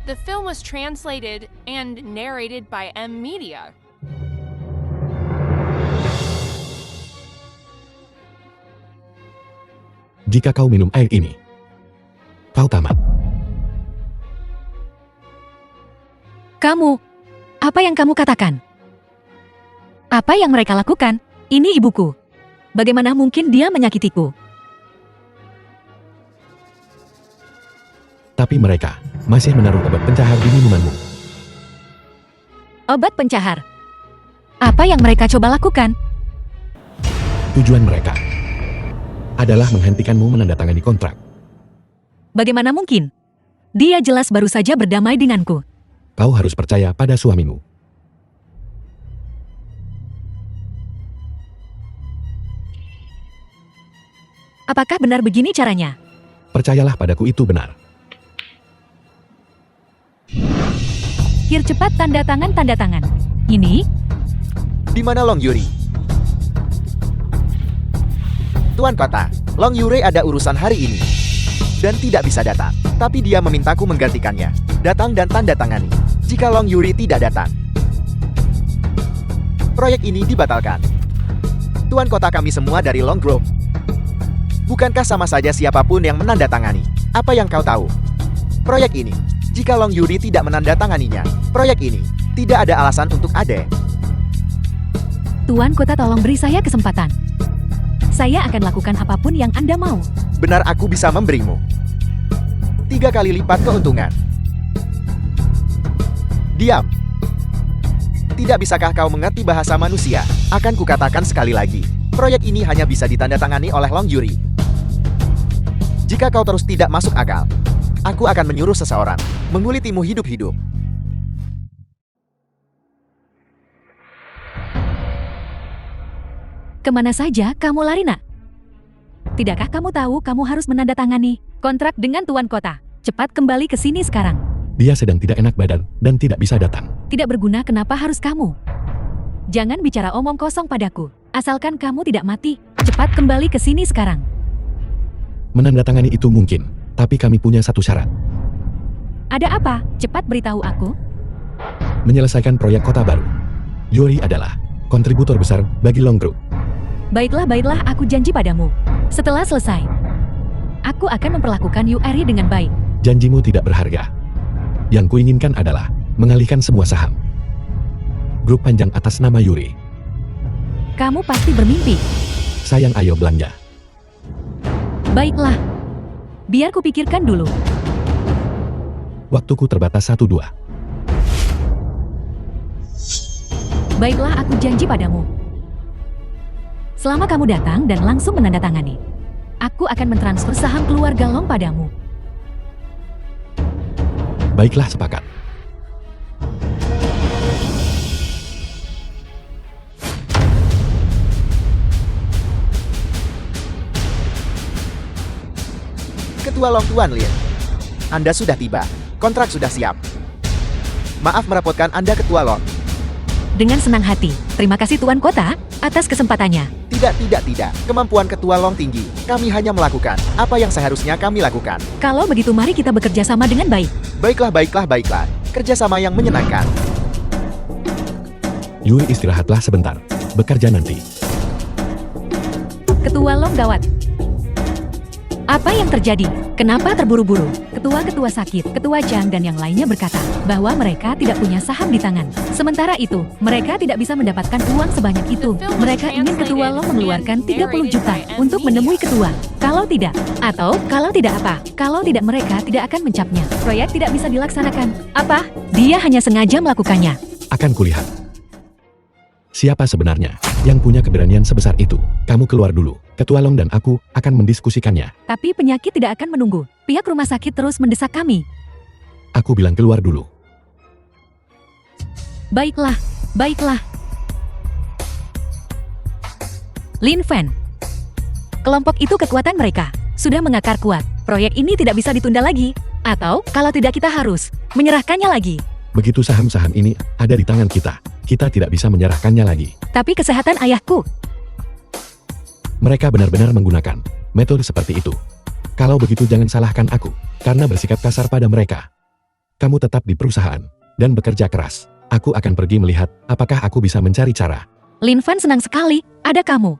The film was translated and narrated by M Media. Jika kau minum air ini, kau tamat. Kamu, apa yang kamu katakan? Apa yang mereka lakukan? Ini ibuku. Bagaimana mungkin dia menyakitiku? Tapi mereka masih menaruh obat pencahar di minumanmu. Obat pencahar. Apa yang mereka coba lakukan? Tujuan mereka adalah menghentikanmu menandatangani kontrak. Bagaimana mungkin? Dia jelas baru saja berdamai denganku. Kau harus percaya pada suamimu. Apakah benar begini caranya? Percayalah padaku, itu benar. Kir, cepat tanda tangan. Ini? Di mana Long Yuri? Tuan Kota, Long Yuri ada urusan hari ini dan tidak bisa datang. Tapi dia memintaku menggantikannya. Datang dan tanda tangani. Jika Long Yuri tidak datang, proyek ini dibatalkan. Tuan Kota, kami semua dari Long Grove. Bukankah sama saja siapapun yang menandatangani? Apa yang kau tahu? Proyek ini, jika Long Yuri tidak menandatanganinya, proyek ini tidak ada alasan untuk Ade. Tuan Kota, tolong beri saya kesempatan. Saya akan lakukan apapun yang Anda mau. Benar, aku bisa memberimu 3 kali lipat keuntungan. Diam. Tidak bisakah kau mengerti bahasa manusia? Akan kukatakan sekali lagi, proyek ini hanya bisa ditandatangani oleh Long Yuri. Jika kau terus tidak masuk akal, aku akan menyuruh seseorang mengulitimu hidup-hidup. Kemana saja kamu lari, nak? Tidakkah kamu tahu kamu harus menandatangani kontrak dengan Tuan Kota? Cepat kembali ke sini sekarang. Dia sedang tidak enak badan dan tidak bisa datang. Tidak berguna, kenapa harus kamu? Jangan bicara omong kosong padaku. Asalkan kamu tidak mati, cepat kembali ke sini sekarang. Menandatangani itu mungkin, tapi kami punya satu syarat. Ada apa? Cepat beritahu aku. Menyelesaikan proyek kota baru. Yuri adalah kontributor besar bagi Long Grove. Baiklah, aku janji padamu. Setelah selesai, aku akan memperlakukan Yuri dengan baik. Janjimu tidak berharga. Yang kuinginkan adalah mengalihkan semua saham grup panjang atas nama Yuri. Kamu pasti bermimpi. Sayang, ayo belanja. Baiklah. Biar kupikirkan dulu. Waktuku terbatas 1-2. Baiklah, aku janji padamu. Selama kamu datang dan langsung menandatangani, aku akan mentransfer saham keluarga Long padamu. Baiklah, sepakat. Ketua Long, Tuan Lin. Anda sudah tiba. Kontrak sudah siap. Maaf merepotkan Anda, Ketua Long. Dengan senang hati. Terima kasih Tuan Kota atas kesempatannya. Tidak. Kemampuan Ketua Long tinggi. Kami hanya melakukan apa yang seharusnya kami lakukan. Kalau begitu, mari kita bekerja sama dengan baik. Baiklah. Kerjasama yang menyenangkan. Yuri, istirahatlah sebentar. Bekerja nanti. Ketua Long gawat. Apa yang terjadi? Kenapa terburu-buru? Ketua-ketua sakit, Ketua Chang dan yang lainnya berkata bahwa mereka tidak punya saham di tangan. Sementara itu, mereka tidak bisa mendapatkan uang sebanyak itu. Mereka ingin Ketua Long mengeluarkan 30 juta untuk menemui Ketua. Kalau tidak, atau kalau tidak apa? Kalau tidak mereka tidak akan mencapnya. Proyek tidak bisa dilaksanakan. Apa? Dia hanya sengaja melakukannya. Akan kulihat. Siapa sebenarnya yang punya keberanian sebesar itu? Kamu keluar dulu. Ketua Long dan aku akan mendiskusikannya. Tapi penyakit tidak akan menunggu. Pihak rumah sakit terus mendesak kami. Aku bilang keluar dulu. Baiklah, baiklah. Lin Fan. Kelompok itu kekuatan mereka sudah mengakar kuat. Proyek ini tidak bisa ditunda lagi. Atau kalau tidak kita harus menyerahkannya lagi. Begitu saham-saham ini ada di tangan kita tidak bisa menyerahkannya lagi. Tapi kesehatan ayahku. Mereka benar-benar menggunakan metode seperti itu. Kalau begitu jangan salahkan aku, karena bersikap kasar pada mereka. Kamu tetap di perusahaan, dan bekerja keras. Aku akan pergi melihat apakah aku bisa mencari cara. Lin Fan senang sekali, ada kamu.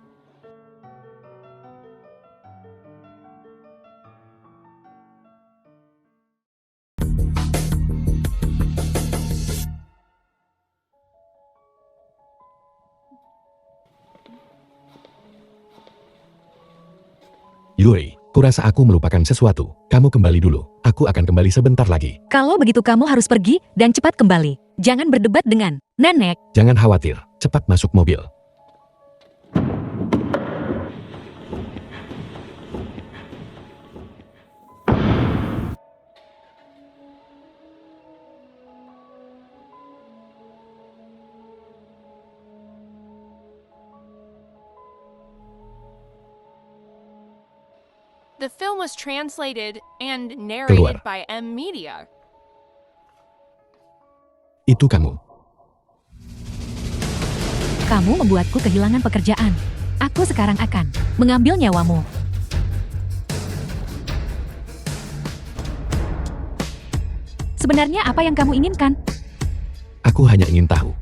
Yuri, kurasa aku melupakan sesuatu. Kamu kembali dulu. Aku akan kembali sebentar lagi. Kalau begitu kamu harus pergi dan cepat kembali. Jangan berdebat dengan nenek. Jangan khawatir, cepat masuk mobil. The film was translated and narrated Keluar. by M Media. Itu kamu. Kamu membuatku kehilangan pekerjaan. Aku sekarang akan mengambil nyawamu. Sebenarnya apa yang kamu inginkan? Aku hanya ingin tahu.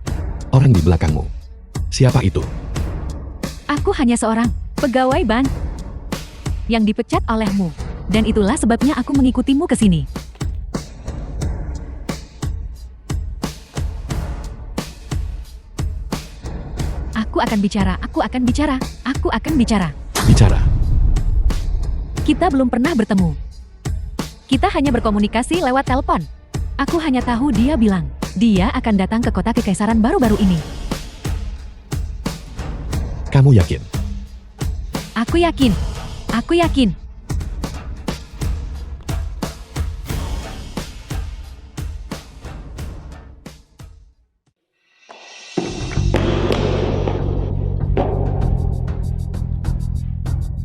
Orang di belakangmu. Siapa itu? Aku hanya seorang pegawai bank yang dipecat olehmu. Dan itulah sebabnya aku mengikutimu ke sini. Aku akan bicara, aku akan bicara, aku akan bicara. Bicara. Kita belum pernah bertemu. Kita hanya berkomunikasi lewat telepon. Aku hanya tahu dia bilang, dia akan datang ke kota kekaisaran baru-baru ini. Kamu yakin? Aku yakin. Aku yakin.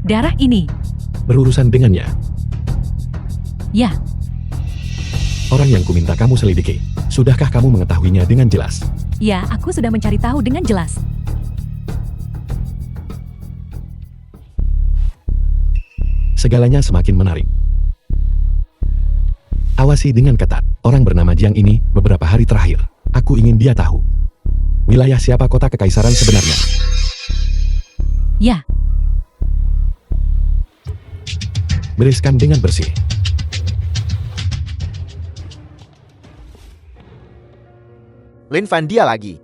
Darah ini. Berurusan dengannya. Ya, Orang yang kuminta kamu selidiki. Sudahkah kamu mengetahuinya dengan jelas? ya, aku sudah mencari tahu dengan jelas. Segalanya semakin menarik. Awasi dengan ketat. Orang bernama Jiang ini beberapa hari terakhir. Aku ingin dia tahu. Wilayah siapa kota kekaisaran sebenarnya? Ya, Bereskan dengan bersih. Lin Fan dia lagi.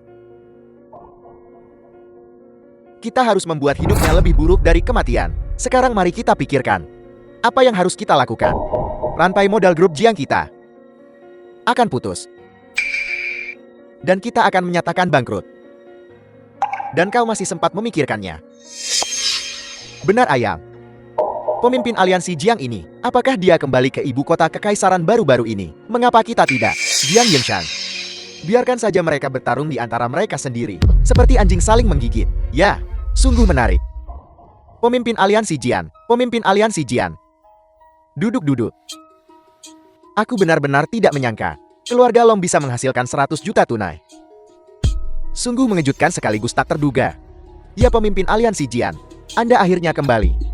Kita harus membuat hidupnya lebih buruk dari kematian. Sekarang mari kita pikirkan. Apa yang harus kita lakukan? Rantai modal grup Jiang kita akan putus. Dan kita akan menyatakan bangkrut. Dan kau masih sempat memikirkannya. Benar ayam. Pemimpin aliansi Jiang ini, apakah dia kembali ke ibu kota kekaisaran baru-baru ini? Mengapa kita tidak? Jiang Yinshan. Biarkan saja mereka bertarung di antara mereka sendiri. Seperti anjing saling menggigit. Ya, sungguh menarik. Pemimpin aliansi Jian. Pemimpin aliansi Jian. Duduk-duduk. Aku benar-benar tidak menyangka. Keluarga Long bisa menghasilkan 100 juta tunai. Sungguh mengejutkan sekaligus tak terduga. Ya pemimpin aliansi Jian. Anda akhirnya kembali.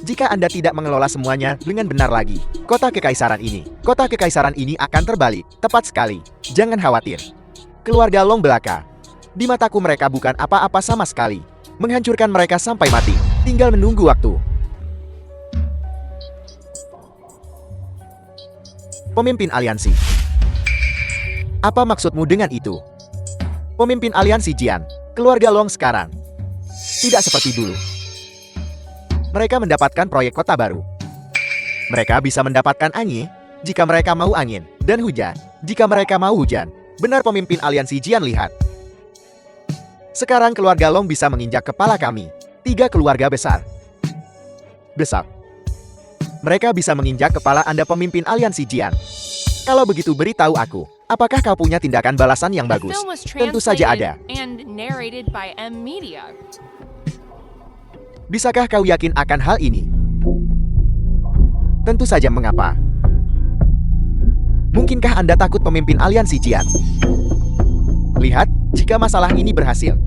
Jika Anda tidak mengelola semuanya dengan benar lagi, kota kekaisaran ini akan terbalik. Tepat sekali. Jangan khawatir. Keluarga Long belaka. Di mataku mereka bukan apa-apa sama sekali. Menghancurkan mereka sampai mati. Tinggal menunggu waktu. Pemimpin aliansi. Apa maksudmu dengan itu? Pemimpin aliansi Jian, keluarga Long sekarang tidak seperti dulu. Mereka mendapatkan proyek kota baru. Mereka bisa mendapatkan angin jika mereka mau angin, dan hujan jika mereka mau hujan. Benar pemimpin aliansi Jian, lihat. Sekarang keluarga Long bisa menginjak kepala kami. 3 keluarga besar. Besar. Mereka bisa menginjak kepala Anda pemimpin aliansi Jian. Kalau begitu beritahu aku, apakah kau punya tindakan balasan yang The bagus? film was Tentu saja ada. translated and narrated by M Media. Bisakah kau yakin akan hal ini? Tentu saja. Mengapa? Mungkinkah Anda takut pemimpin aliansi Jian? Lihat, jika masalah ini berhasil,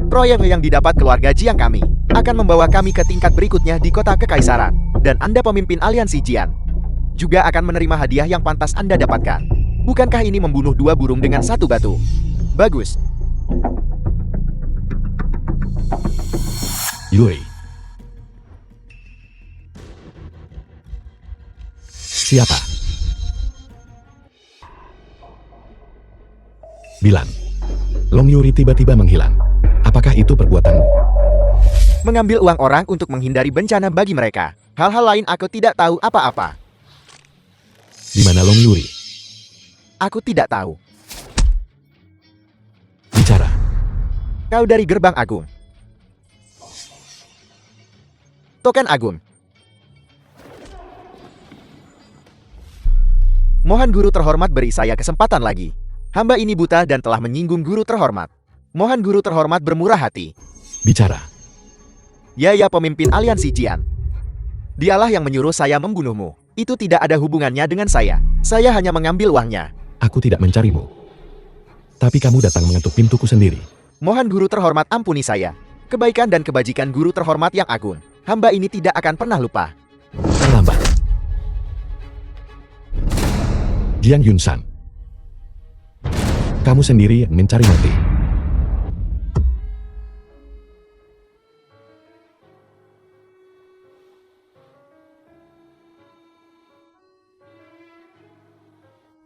proyek yang didapat keluarga Jiang kami akan membawa kami ke tingkat berikutnya di kota kekaisaran. Dan Anda pemimpin aliansi Jian juga akan menerima hadiah yang pantas Anda dapatkan. Bukankah ini membunuh 2 burung dengan 1 batu? Bagus. Yuri. Siapa? Bilang. Long Yuri tiba-tiba menghilang. Apakah itu perbuatanmu? Mengambil uang orang untuk menghindari bencana bagi mereka. Hal-hal lain aku tidak tahu apa-apa. Di mana Long Yuri? Aku tidak tahu. Bicara. Kau dari gerbang agung. Token agung. Mohon guru terhormat beri saya kesempatan lagi. Hamba ini buta dan telah menyinggung guru terhormat. Mohon guru terhormat bermurah hati. Bicara. Ya pemimpin aliansi Jian. Dialah yang menyuruh saya membunuhmu. Itu tidak ada hubungannya dengan saya. Saya hanya mengambil uangnya. Aku tidak mencarimu. Tapi kamu datang mengetuk pintuku sendiri. Mohon guru terhormat ampuni saya. Kebaikan dan kebajikan guru terhormat yang agung, hamba ini tidak akan pernah lupa. Terlambat. Jiang Yunsan. Kamu sendiri yang mencari mati.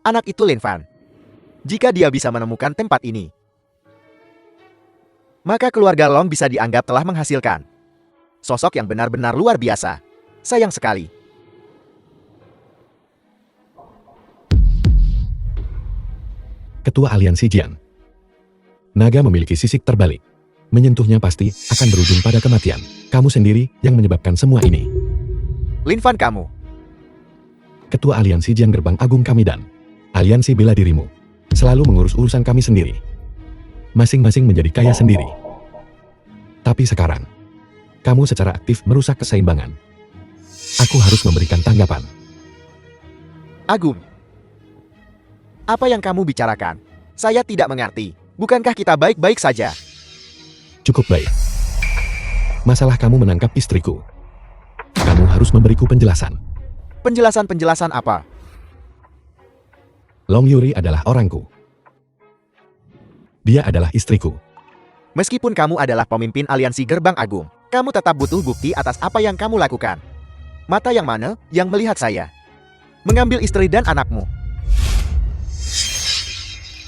Anak itu Lin Fan. Jika dia bisa menemukan tempat ini, maka keluarga Long bisa dianggap telah menghasilkan sosok yang benar-benar luar biasa. Sayang sekali. Ketua aliansi Jian. Naga memiliki sisik terbalik. Menyentuhnya pasti akan berujung pada kematian. Kamu sendiri yang menyebabkan semua ini. Lin Fan, kamu. Ketua aliansi Jian Gerbang Agung kami dan aliansi bela dirimu. Selalu mengurus urusan kami sendiri. Masing-masing menjadi kaya sendiri. Tapi sekarang, kamu secara aktif merusak keseimbangan. Aku harus memberikan tanggapan. Agung. Apa yang kamu bicarakan? Saya tidak mengerti. Bukankah kita baik-baik saja? Cukup baik. Masalah kamu menangkap istriku. Kamu harus memberiku penjelasan. Penjelasan apa? Long Yuri adalah orangku. Dia adalah istriku. Meskipun kamu adalah pemimpin aliansi Gerbang Agung, kamu tetap butuh bukti atas apa yang kamu lakukan. Mata yang mana yang melihat saya mengambil istri dan anakmu?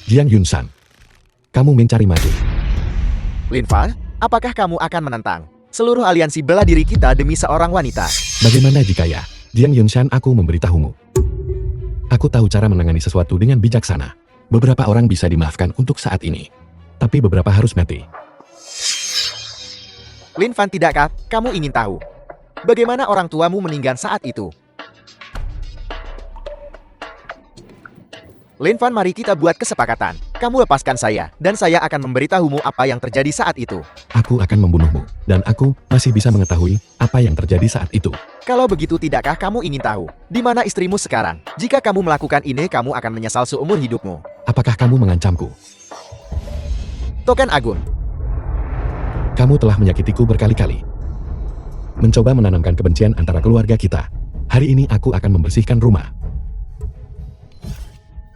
Jiang Yunsan. Kamu mencari mati. Lin Fan, apakah kamu akan menentang seluruh aliansi bela diri kita demi seorang wanita? Bagaimana jika ya, Jiang Yunsan, aku memberitahumu. Aku tahu cara menangani sesuatu dengan bijaksana. Beberapa orang bisa dimaafkan untuk saat ini. Tapi beberapa harus mati. Lin Fan, tidakkah kamu ingin tahu bagaimana orang tuamu meninggal saat itu? Lin Fan, mari kita buat kesepakatan. Kamu lepaskan saya, dan saya akan memberitahumu apa yang terjadi saat itu. Aku akan membunuhmu, dan aku masih bisa mengetahui apa yang terjadi saat itu. Kalau begitu, tidakkah kamu ingin tahu di mana istrimu sekarang? Jika kamu melakukan ini, kamu akan menyesal seumur hidupmu. Apakah kamu mengancamku? Token Agung. Kamu telah menyakitiku berkali-kali. Mencoba menanamkan kebencian antara keluarga kita. Hari ini aku akan membersihkan rumah.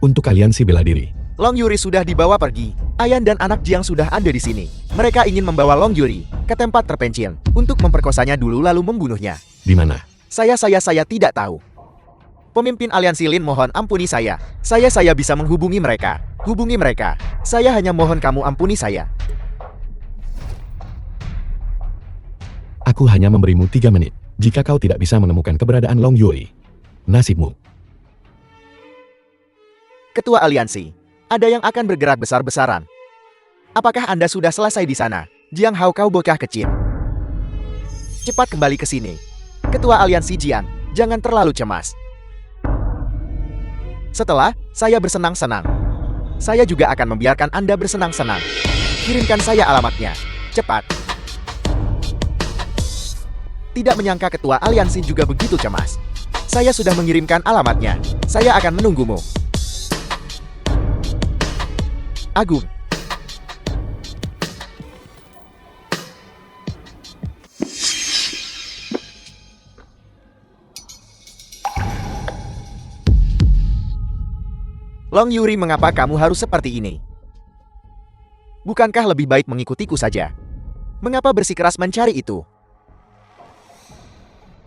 Untuk aliansi bela diri. Long Yuri sudah dibawa pergi. Ayan dan anak Jiang sudah ada di sini. Mereka ingin membawa Long Yuri ke tempat terpencil untuk memperkosanya dulu lalu membunuhnya. Di mana? Saya tidak tahu. Pemimpin aliansi Lin mohon ampuni saya. Saya bisa menghubungi mereka. Hubungi mereka. Saya hanya mohon kamu ampuni saya. Aku hanya memberimu 3 menit. Jika kau tidak bisa menemukan keberadaan Long Yuri, nasibmu. Ketua aliansi, ada yang akan bergerak besar-besaran. Apakah Anda sudah selesai di sana? Jiang Hao, kau bocah kecil. Cepat kembali ke sini. Ketua aliansi Jiang, jangan terlalu cemas. Setelah saya bersenang-senang, saya juga akan membiarkan Anda bersenang-senang. Kirimkan saya alamatnya. Cepat. Tidak menyangka ketua aliansi juga begitu cemas. Saya sudah mengirimkan alamatnya. Saya akan menunggumu. Agung. Long Yuri, mengapa kamu harus seperti ini? Bukankah lebih baik mengikutiku saja? Mengapa bersikeras mencari itu?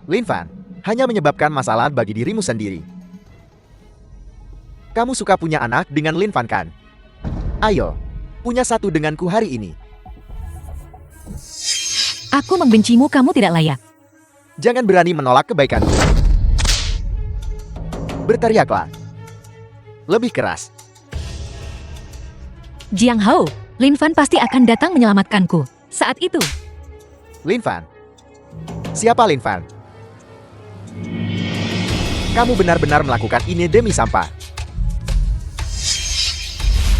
Lin Fan, hanya menyebabkan masalah bagi dirimu sendiri. Kamu suka punya anak dengan Lin Fan kan? Ayo, punya satu denganku hari ini. Aku membencimu, kamu tidak layak. Jangan berani menolak kebaikanku. Berteriaklah. Lebih keras. Jiang Hao, Lin Fan pasti akan datang menyelamatkanku. Saat itu, Lin Fan. Siapa Lin Fan? Kamu benar-benar melakukan ini demi sampah.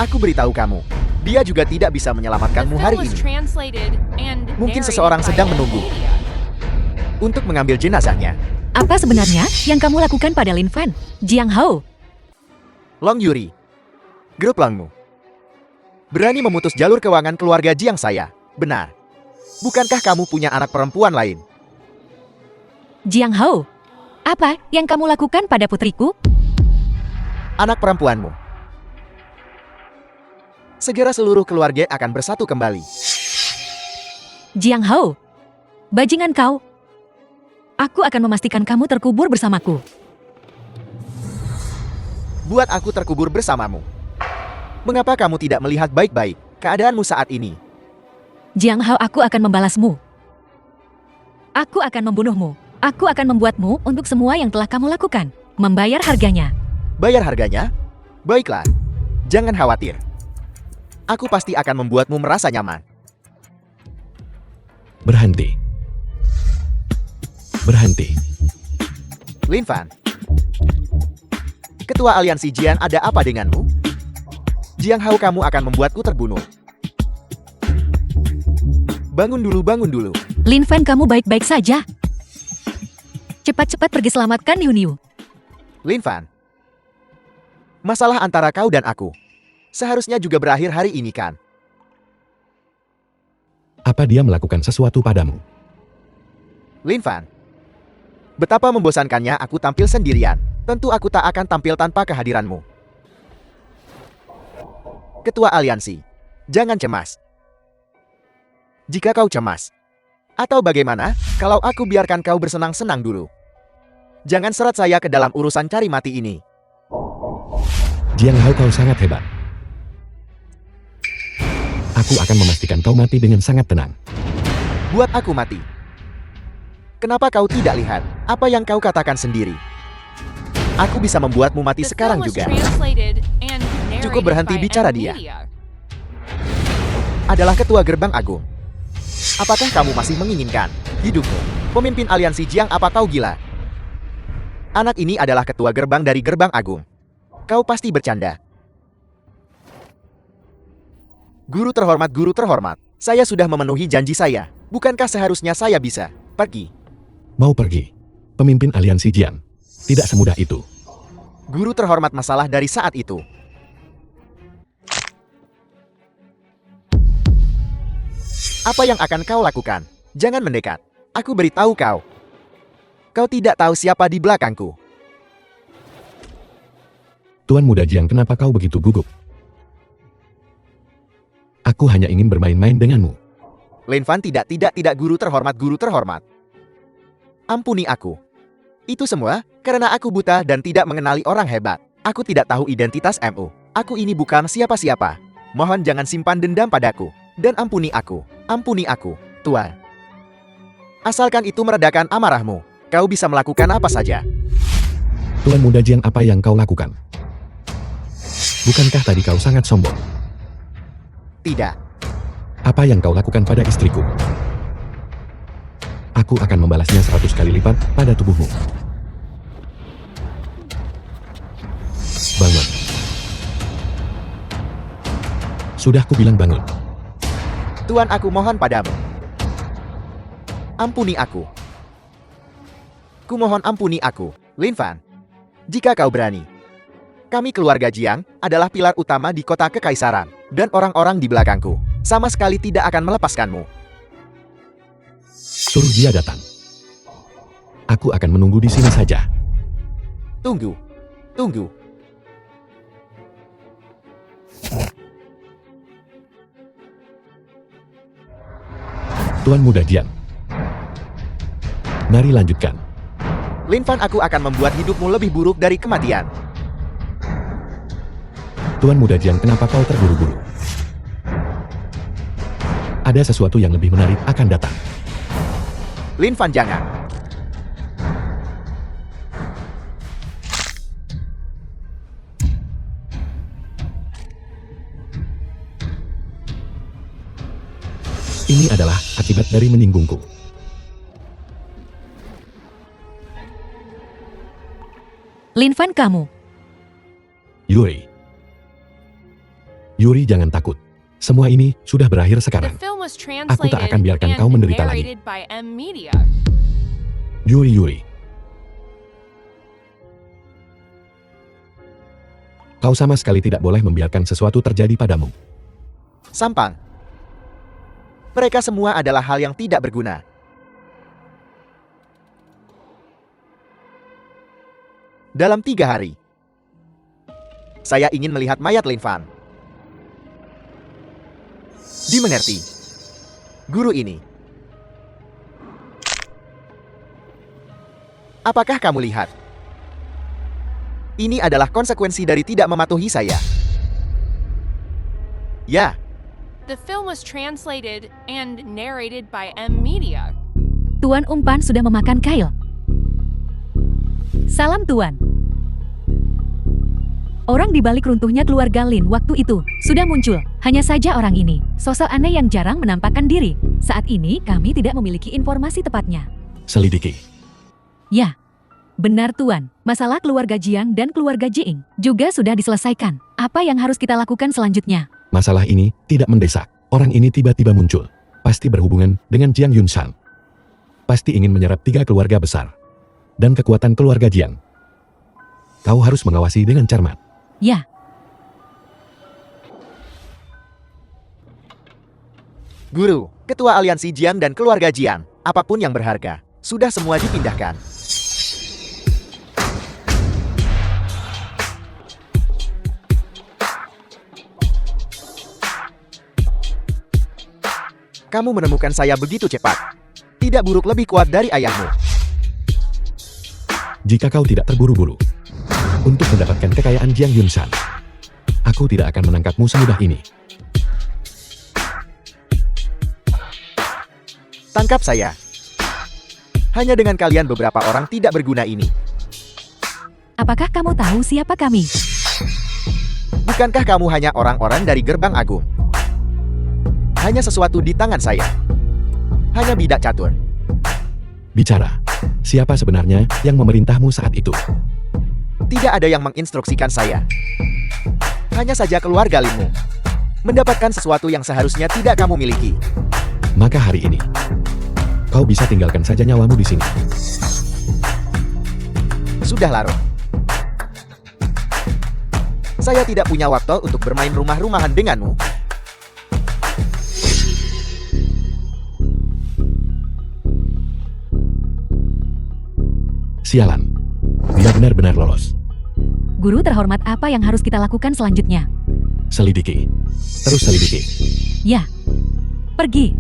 Aku beritahu kamu, dia juga tidak bisa The menyelamatkanmu film hari was ini. translated and Mungkin narrated seseorang by sedang M menunggu Media. untuk mengambil jenazahnya. apa sebenarnya yang kamu lakukan pada Lin Fan? Jiang Hao, Long Yuri. Grup Longmu. Berani memutus jalur keuangan keluarga Jiang saya. Benar. Bukankah kamu punya anak perempuan lain? Jiang Hao, apa yang kamu lakukan pada putriku? Anak perempuanmu. Segera seluruh keluarga akan bersatu kembali. Jiang Hao, bajingan kau. Aku akan memastikan kamu terkubur bersamaku. Buat aku terkubur bersamamu. Mengapa kamu tidak melihat baik-baik keadaanmu saat ini? Jiang Hao, aku akan membalasmu. Aku akan membunuhmu. Aku akan membuatmu untuk semua yang telah kamu lakukan. Membayar harganya. Bayar harganya? Baiklah. Jangan khawatir. Aku pasti akan membuatmu merasa nyaman. Berhenti. Berhenti. Lin Fan. Ketua aliansi Jian, ada apa denganmu? Jiang Hao, kamu akan membuatku terbunuh. Bangun dulu, bangun dulu. Lin Fan, kamu baik-baik saja. Cepat-cepat pergi selamatkan Liu Niu. Lin Fan. Masalah antara kau dan aku seharusnya juga berakhir hari ini kan? Apa dia melakukan sesuatu padamu? Lin Fan. Betapa membosankannya aku tampil sendirian. Tentu aku tak akan tampil tanpa kehadiranmu. Ketua aliansi, jangan cemas. Jika kau cemas, atau bagaimana kalau aku biarkan kau bersenang-senang dulu? Jangan seret saya ke dalam urusan cari mati ini. Jiang Hao, kau sangat hebat. Aku akan memastikan kau mati dengan sangat tenang. Buat aku mati. Kenapa kau tidak lihat apa yang kau katakan sendiri? Aku bisa membuatmu mati The sekarang film was juga. translated and narrated Cukup berhenti by bicara M dia. Media. Adalah ketua gerbang agung. Apakah kamu masih menginginkan hidupmu? Pemimpin aliansi Jiang, apa kau gila? Anak ini adalah ketua gerbang dari gerbang agung. Kau pasti bercanda. Guru terhormat, saya sudah memenuhi janji saya. Bukankah seharusnya saya bisa pergi? Mau pergi? Pemimpin aliansi Jian. Tidak semudah itu. Guru terhormat, masalah dari saat itu. Apa yang akan kau lakukan? Jangan mendekat. Aku beritahu kau. Kau tidak tahu siapa di belakangku. Tuan Muda Jiang, kenapa kau begitu gugup? Aku hanya ingin bermain-main denganmu. Lin Fan, tidak, guru terhormat. Ampuni aku. Itu semua karena aku buta dan tidak mengenali orang hebat. Aku tidak tahu identitas MU. Aku ini bukan siapa-siapa. Mohon jangan simpan dendam padaku. Dan ampuni aku, Tuan. Asalkan itu meredakan amarahmu, kau bisa melakukan apa saja. Tuan Muda Jiang, apa yang kau lakukan? Bukankah tadi kau sangat sombong? Tidak, Apa yang kau lakukan pada istriku? Aku akan membalasnya 100 kali lipat pada tubuhmu. Bangun. Sudah kubilang bangun. Tuan, aku mohon padamu. Ampuni aku. Kumohon ampuni aku, Lin Fan. Jika kau berani. Kami keluarga Jiang adalah pilar utama di kota kekaisaran, dan orang-orang di belakangku sama sekali tidak akan melepaskanmu. Suruh dia datang. Aku akan menunggu di sini saja. Tunggu. Tuan Muda Jiang. Mari lanjutkan. Lin Fan, aku akan membuat hidupmu lebih buruk dari kematian. Tuan Muda Jiang, kenapa kau terburu-buru? Ada sesuatu yang lebih menarik akan datang. Lin Fan, jangan. Ini adalah akibat dari menyinggungku. Lin Fan, kamu. Yuri, jangan takut. Semua ini sudah berakhir The sekarang. film was Aku tak translated akan biarkan and kau menderita lagi. narrated by M Media. Yuri. Kau sama sekali tidak boleh membiarkan sesuatu terjadi padamu. Sampang. Mereka semua adalah hal yang tidak berguna. Dalam 3 hari, saya ingin melihat mayat Lin Fan. Dimengerti, guru ini. Apakah kamu lihat? Ini adalah konsekuensi dari tidak mematuhi saya. Ya, The film was translated and narrated by M Media. Tuan Umpan sudah memakan Kyle. Salam Tuan. Orang di balik runtuhnya keluarga Lin waktu itu sudah muncul. Hanya saja orang ini, sosok aneh yang jarang menampakkan diri. Saat ini kami tidak memiliki informasi tepatnya. Selidiki. Ya, benar Tuan. Masalah keluarga Jiang dan keluarga Jiing juga sudah diselesaikan. Apa yang harus kita lakukan selanjutnya? Masalah ini tidak mendesak. Orang ini tiba-tiba muncul. Pasti berhubungan dengan Jiang Yunshan. Pasti ingin menyerap 3 keluarga besar. Dan kekuatan keluarga Jiang. Kau harus mengawasi dengan cermat. Ya, Guru, ketua aliansi Jiang dan keluarga Jiang, apapun yang berharga, sudah semua dipindahkan. Kamu menemukan saya begitu cepat. Tidak buruk lebih kuat dari ayahmu. Jika kau tidak terburu-buru untuk mendapatkan kekayaan Jiang Yunshan, aku tidak akan menangkapmu semudah ini. Tangkap saya. Hanya dengan kalian beberapa orang tidak berguna ini. apakah kamu tahu siapa kami? Bukankah kamu hanya orang-orang dari Gerbang Agung? Hanya sesuatu di tangan saya. Hanya bidak catur. Bicara, siapa sebenarnya yang memerintahmu saat itu? Tidak ada yang menginstruksikan saya. Hanya saja keluarga Linmu mendapatkan sesuatu yang seharusnya tidak kamu miliki. Maka hari ini, kau bisa tinggalkan saja nyawamu di sini. Sudah larut. Saya tidak punya waktu untuk bermain rumah-rumahan denganmu. Sialan, dia benar-benar lolos. Guru terhormat, apa yang harus kita lakukan selanjutnya? Selidiki. Terus selidiki. Ya, pergi.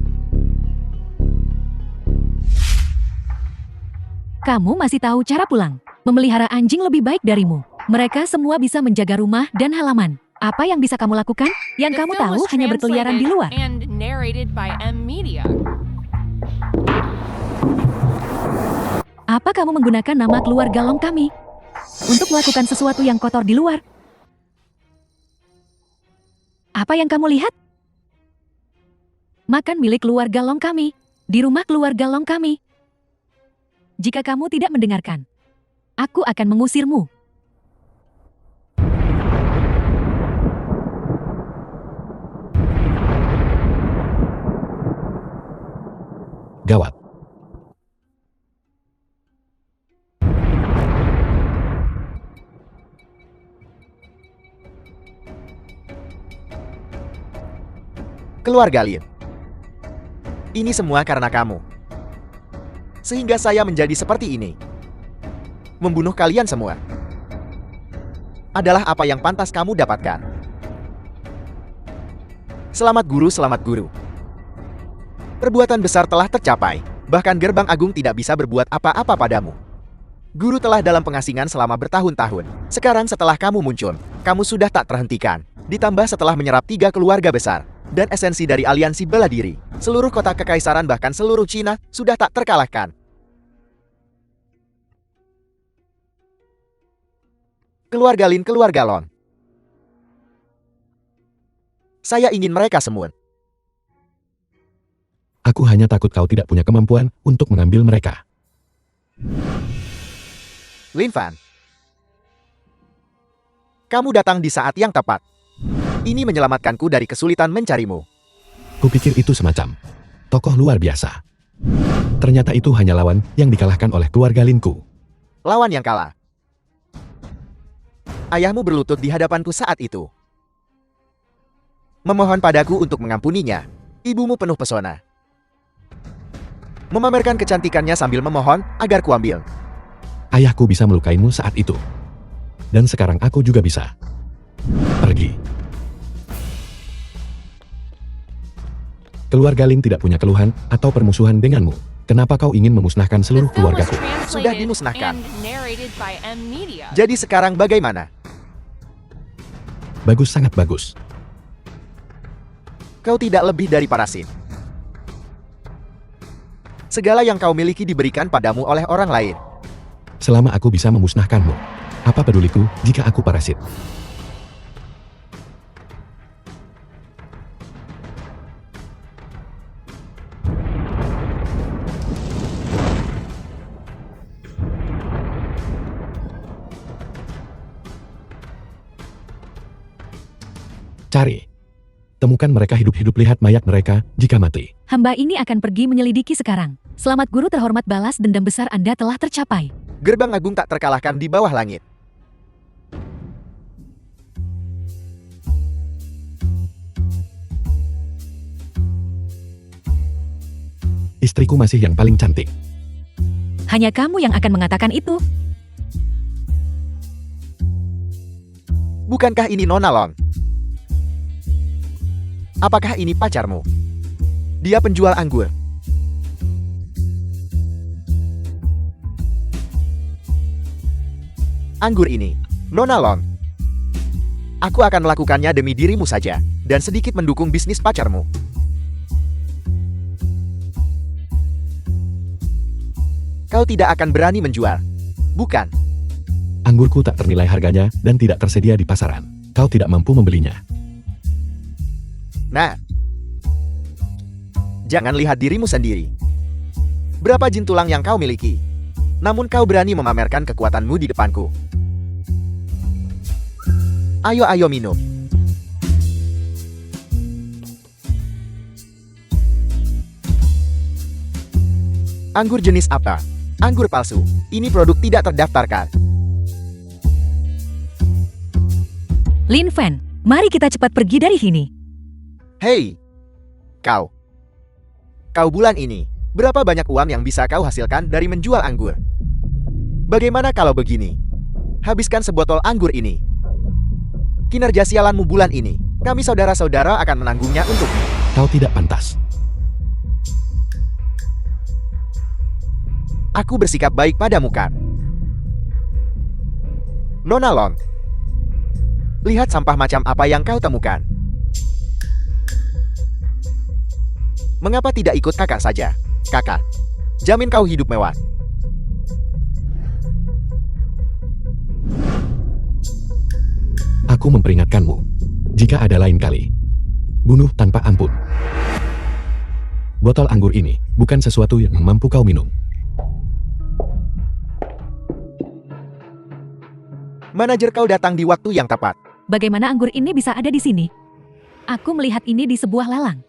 Kamu masih tahu cara pulang. Memelihara anjing lebih baik darimu. Mereka semua bisa menjaga rumah dan halaman. Apa yang bisa kamu lakukan? Yang The kamu film tahu was hanya berkeliaran di luar. translated and narrated by M Media. Apa kamu menggunakan nama keluarga Long kami untuk melakukan sesuatu yang kotor di luar? Apa yang kamu lihat? Makan milik keluarga Long kami, di rumah keluarga Long kami. Jika kamu tidak mendengarkan, aku akan mengusirmu. Gawat. Keluarga Lin. Ini semua karena kamu. Sehingga saya menjadi seperti ini. Membunuh kalian semua. Adalah apa yang pantas kamu dapatkan. Selamat guru, selamat guru. Perbuatan besar telah tercapai. Bahkan gerbang agung tidak bisa berbuat apa-apa padamu. Guru telah dalam pengasingan selama bertahun-tahun. Sekarang setelah kamu muncul, kamu sudah tak terhentikan. Ditambah setelah menyerap 3 keluarga besar. Dan esensi dari aliansi bela diri. Seluruh kota kekaisaran bahkan seluruh Cina sudah tak terkalahkan. Keluarga Lin, keluarga Long. Saya ingin mereka semua. Aku hanya takut kau tidak punya kemampuan untuk mengambil mereka. Lin Fan. Kamu datang di saat yang tepat. Ini menyelamatkanku dari kesulitan mencarimu. Kupikir itu semacam tokoh luar biasa. Ternyata itu hanya lawan yang dikalahkan oleh keluarga Linku. Lawan yang kalah. Ayahmu berlutut di hadapanku saat itu. Memohon padaku untuk mengampuninya. Ibumu penuh pesona. Memamerkan kecantikannya sambil memohon agar kuambil. Ayahku bisa melukaimu saat itu. Dan sekarang aku juga bisa. Pergi. Keluarga Lin tidak punya keluhan atau permusuhan denganmu. Kenapa kau ingin memusnahkan The seluruh film was keluargaku? Sudah translated dimusnahkan. and narrated by M Media. Jadi sekarang bagaimana? Bagus, sangat bagus. Kau tidak lebih dari parasit. Segala yang kau miliki diberikan padamu oleh orang lain. Selama aku bisa memusnahkanmu, apa peduliku jika aku parasit? Cari. Temukan mereka hidup-hidup, lihat mayat mereka jika mati. Hamba ini akan pergi menyelidiki sekarang. Selamat guru terhormat, balas dendam besar Anda telah tercapai. Gerbang agung tak terkalahkan di bawah langit. Istriku masih yang paling cantik. Hanya kamu yang akan mengatakan itu. Bukankah ini Nona Long? Apakah ini pacarmu? Dia penjual anggur. Anggur ini, Nona Long. Aku akan melakukannya demi dirimu saja, dan sedikit mendukung bisnis pacarmu. Kau tidak akan berani menjual, bukan? Anggurku tak ternilai harganya dan tidak tersedia di pasaran. Kau tidak mampu membelinya. Nah, jangan lihat dirimu sendiri. Berapa jin tulang yang kau miliki? Namun kau berani memamerkan kekuatanmu di depanku. Ayo minum. Anggur jenis apa? Anggur palsu. Ini produk tidak terdaftarkan. Lin Fan, mari kita cepat pergi dari sini. Hei, kau. Kau bulan ini, berapa banyak uang yang bisa kau hasilkan dari menjual anggur? Bagaimana kalau begini? Habiskan sebotol anggur ini. Kinerja sialanmu bulan ini, kami saudara-saudara akan menanggungnya untukmu. Kau tidak pantas. Aku bersikap baik padamu kan? Nona Long, lihat sampah macam apa yang kau temukan. Mengapa tidak ikut kakak saja? Kakak, jamin kau hidup mewah. Aku memperingatkanmu. Jika ada lain kali, bunuh tanpa ampun. Botol anggur ini bukan sesuatu yang mampu kau minum. Manajer kau datang di waktu yang tepat. Bagaimana anggur ini bisa ada di sini? Aku melihat ini di sebuah lelang.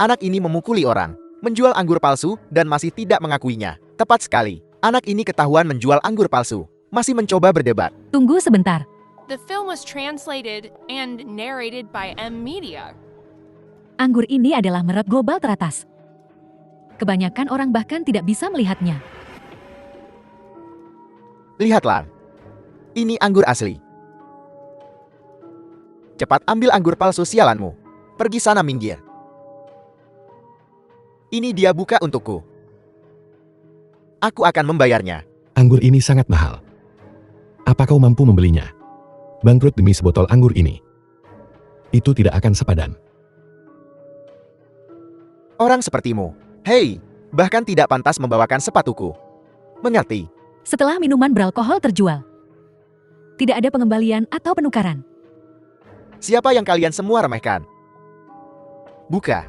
Anak ini memukuli orang, menjual anggur palsu, dan masih tidak mengakuinya. Tepat sekali. Anak ini ketahuan menjual anggur palsu. Masih mencoba berdebat. Tunggu sebentar. The film was translated and narrated by M Media. Anggur ini adalah merek global teratas. Kebanyakan orang bahkan tidak bisa melihatnya. Lihatlah. Ini anggur asli. Cepat ambil anggur palsu sialanmu. Pergi sana minggir. Ini dia buka untukku. Aku akan membayarnya. Anggur ini sangat mahal. Apa kau mampu membelinya? Bangkrut demi sebotol anggur ini. Itu tidak akan sepadan. Orang sepertimu, hei, bahkan tidak pantas membawakan sepatuku. Mengerti? Setelah minuman beralkohol terjual, tidak ada pengembalian atau penukaran. Siapa yang kalian semua remehkan? Buka.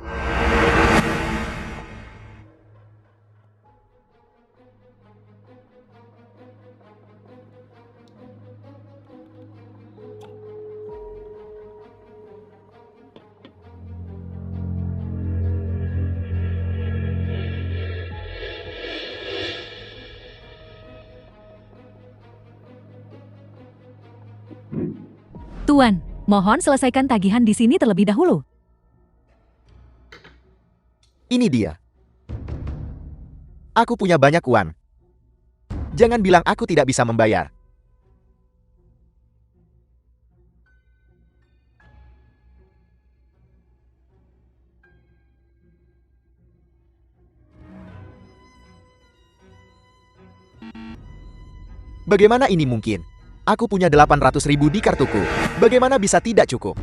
Tuan, mohon selesaikan tagihan di sini terlebih dahulu. Ini dia. Aku punya banyak uang. Jangan bilang aku tidak bisa membayar. Bagaimana ini mungkin? Aku punya 800.000 di kartuku. Bagaimana bisa tidak cukup?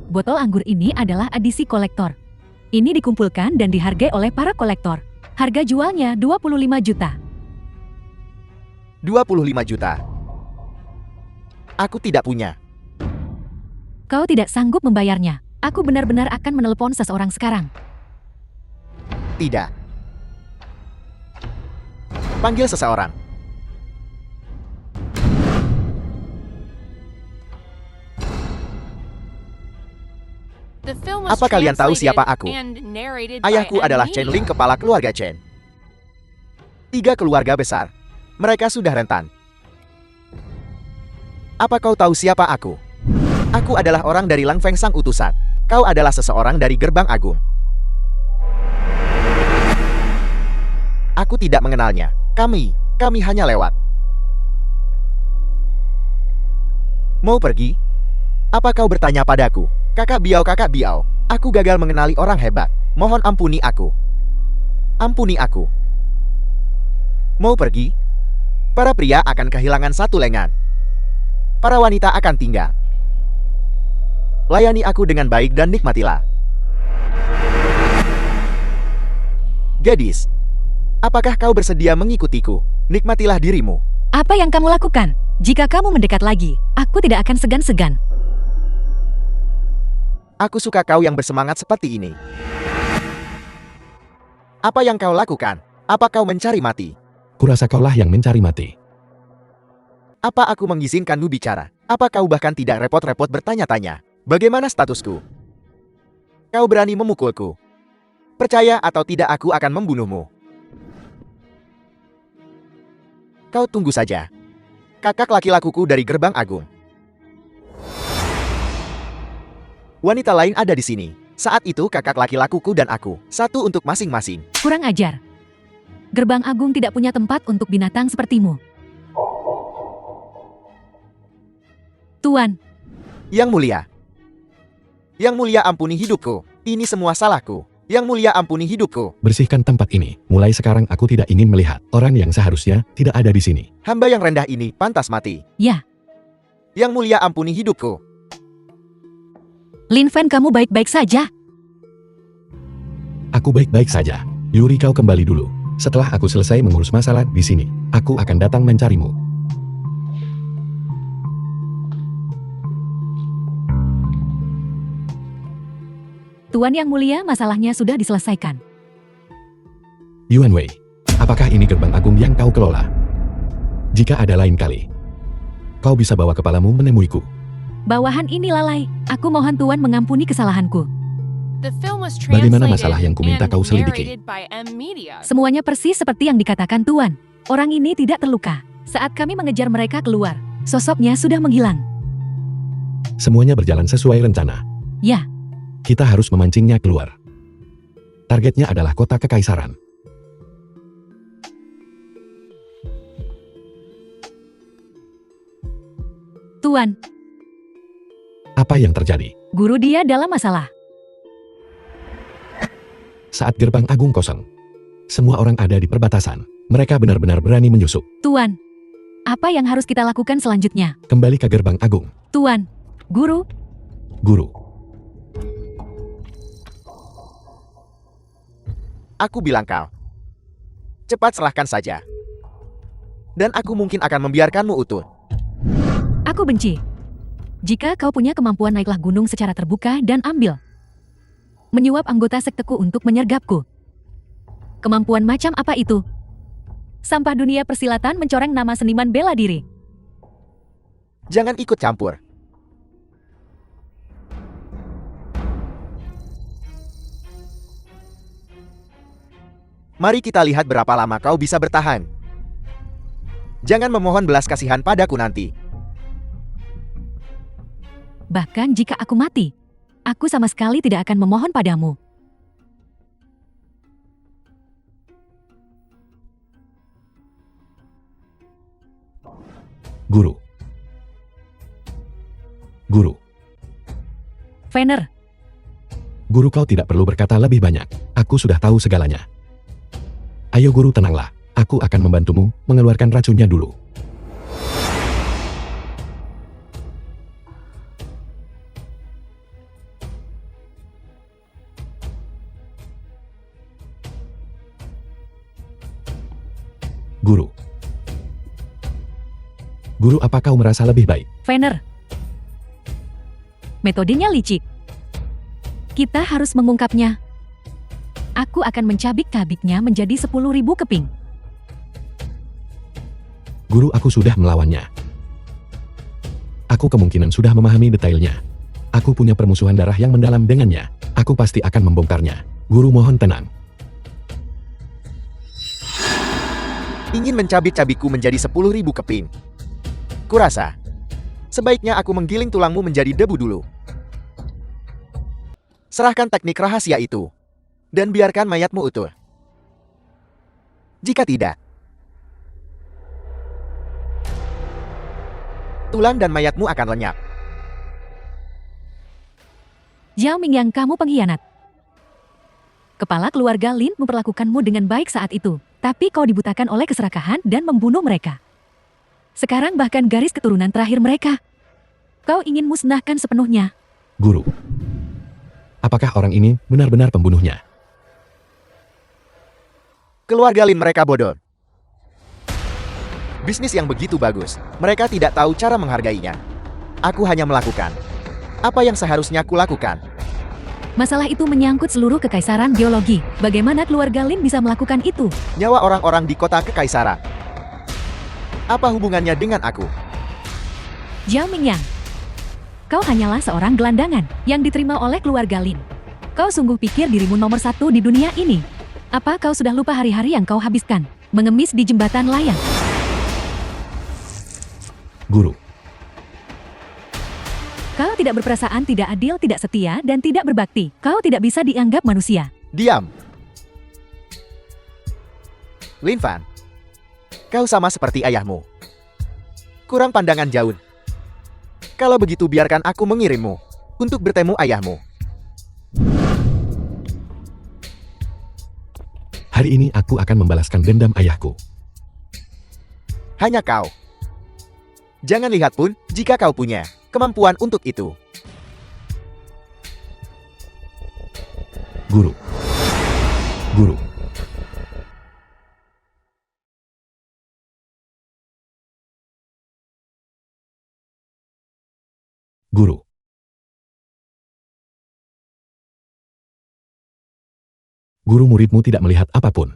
Botol anggur ini adalah edisi kolektor. Ini dikumpulkan dan dihargai oleh para kolektor. Harga jualnya 25 juta. 25 juta. Aku tidak punya. Kau tidak sanggup membayarnya. Aku benar-benar akan menelepon seseorang sekarang. Tidak. Panggil seseorang. The film was Apa kalian tahu translated siapa aku? and narrated by Ayahku M adalah Media. Chen Ling, kepala keluarga Chen. 3 keluarga besar. Mereka sudah rentan. Apa kau tahu siapa aku? Aku adalah orang dari Lang Feng Sang utusan. Kau adalah seseorang dari Gerbang Agung. Aku tidak mengenalnya. Kami hanya lewat. Mau pergi? Apa kau bertanya padaku? Kakak Biao, aku gagal mengenali orang hebat. Mohon ampuni aku. Ampuni aku. Mau pergi? Para pria akan kehilangan satu lengan. Para wanita akan tinggal. Layani aku dengan baik dan nikmatilah. Gadis, apakah kau bersedia mengikutiku? Nikmatilah dirimu. Apa yang kamu lakukan? Jika kamu mendekat lagi, aku tidak akan segan-segan. Aku suka kau yang bersemangat seperti ini. Apa yang kau lakukan? Apa kau mencari mati? Kurasa kaulah yang mencari mati. Apa aku mengizinkanmu bicara? Apa kau bahkan tidak repot-repot bertanya-tanya? Bagaimana statusku? Kau berani memukulku? Percaya atau tidak, aku akan membunuhmu. Kau tunggu saja. Kakak laki-lakuku dari Gerbang Agung. Wanita lain ada di sini. Saat itu kakak laki-lakuku dan aku, satu untuk masing-masing. Kurang ajar. Gerbang Agung tidak punya tempat untuk binatang sepertimu. Tuan, Yang mulia. Yang mulia, ampuni hidupku. Ini semua salahku. Yang mulia ampuni hidupku. Bersihkan tempat ini. Mulai sekarang aku tidak ingin melihat orang yang seharusnya tidak ada di sini. Hamba yang rendah ini pantas mati. Ya, Yang mulia ampuni hidupku. Lin Fan, kamu baik-baik saja? Aku baik-baik saja. Yuri, kau kembali dulu. Setelah aku selesai mengurus masalah di sini, aku akan datang mencarimu. Tuan Yang Mulia, masalahnya sudah diselesaikan. Yuan Wei, apakah ini gerbang agung yang kau kelola? Jika ada lain kali, kau bisa bawa kepalamu menemuiku. Bawahan ini lalai. Aku mohon Tuan mengampuni kesalahanku. The film was Bagaimana translated masalah yang kuminta and kau selidiki? narrated by M Media. Semuanya persis seperti yang dikatakan Tuan. Orang ini tidak terluka. Saat kami mengejar mereka keluar, sosoknya sudah menghilang. Semuanya berjalan sesuai rencana. Ya, Kita harus memancingnya keluar. Targetnya adalah kota kekaisaran. Tuan, Apa yang terjadi? guru dia dalam masalah. Saat gerbang agung kosong, semua orang ada di perbatasan. Mereka benar-benar berani menyusup. Tuan, apa yang harus kita lakukan selanjutnya? Kembali ke gerbang agung. Tuan, guru, Guru, Aku bilang kau. Cepat serahkan saja. Dan aku mungkin akan membiarkanmu utuh. aku benci. Jika kau punya kemampuan, naiklah gunung secara terbuka dan ambil. Menyuap anggota sekteku untuk menyergapku. Kemampuan macam apa itu? Sampah dunia persilatan mencoreng nama seniman bela diri. Jangan ikut campur. Mari kita lihat berapa lama kau bisa bertahan. Jangan memohon belas kasihan padaku nanti. Bahkan jika aku mati, aku sama sekali tidak akan memohon padamu. guru, guru. Fener, Guru, kau tidak perlu berkata lebih banyak. Aku sudah tahu segalanya. Ayo guru, tenanglah. Aku akan membantumu mengeluarkan racunnya dulu. Guru. Guru, apa kau merasa lebih baik? Fener. Metodenya licik. Kita harus mengungkapnya. Aku akan mencabik-cabiknya menjadi 10.000 keping. Guru, aku sudah melawannya. Aku kemungkinan sudah memahami detailnya. Aku punya permusuhan darah yang mendalam dengannya. Aku pasti akan membongkarnya. Guru, mohon tenang. Ingin mencabik-cabikku menjadi 10.000 keping. Kurasa, sebaiknya aku menggiling tulangmu menjadi debu dulu. Serahkan teknik rahasia itu, dan biarkan mayatmu utuh. Jika tidak, tulang dan mayatmu akan lenyap. Zhao Mingyang, kamu pengkhianat. Kepala keluarga Lin memperlakukanmu dengan baik saat itu, tapi kau dibutakan oleh keserakahan dan membunuh mereka. Sekarang bahkan garis keturunan terakhir mereka. Kau ingin musnahkan sepenuhnya. Guru. Apakah orang ini benar-benar pembunuhnya? Keluarga Lin mereka bodoh. Bisnis yang begitu bagus, mereka tidak tahu cara menghargainya. Aku hanya melakukan apa yang seharusnya kulakukan. Masalah itu menyangkut seluruh kekaisaran geologi. Bagaimana keluarga Lin bisa melakukan itu? Nyawa orang-orang di kota kekaisaran. Apa hubungannya dengan aku? Zhao Mingyang, kau hanyalah seorang gelandangan yang diterima oleh keluarga Lin. Kau sungguh pikir dirimu nomor 1 di dunia ini? Apa kau sudah lupa hari-hari yang kau habiskan mengemis di jembatan layang? Guru. Kau tidak berperasaan, tidak adil, tidak setia, dan tidak berbakti. Kau tidak bisa dianggap manusia. Diam. Lin Fan, kau sama seperti ayahmu. Kurang pandangan jauh. Kalau begitu biarkan aku mengirimmu untuk bertemu ayahmu. Hari ini aku akan membalaskan dendam ayahku. Hanya kau. Jangan lihat pun jika kau punya kemampuan untuk itu. Guru. Guru. Guru. Guru, muridmu tidak melihat apapun.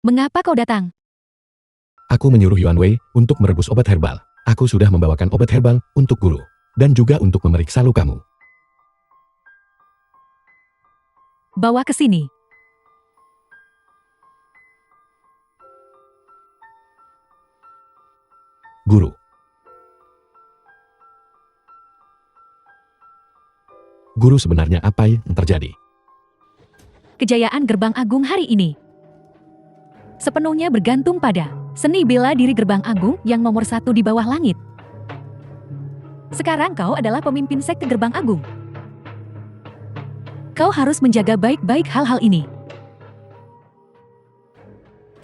Mengapa kau datang? Aku menyuruh Yuan Wei untuk merebus obat herbal. Aku sudah membawakan obat herbal untuk guru. Dan juga untuk memeriksa lukamu. Bawa ke sini. Guru. Guru, sebenarnya apa yang terjadi? Kejayaan Gerbang Agung hari ini sepenuhnya bergantung pada seni bela diri Gerbang Agung yang nomor 1 di bawah langit. Sekarang kau adalah pemimpin sekte Gerbang Agung. Kau harus menjaga baik-baik hal-hal ini.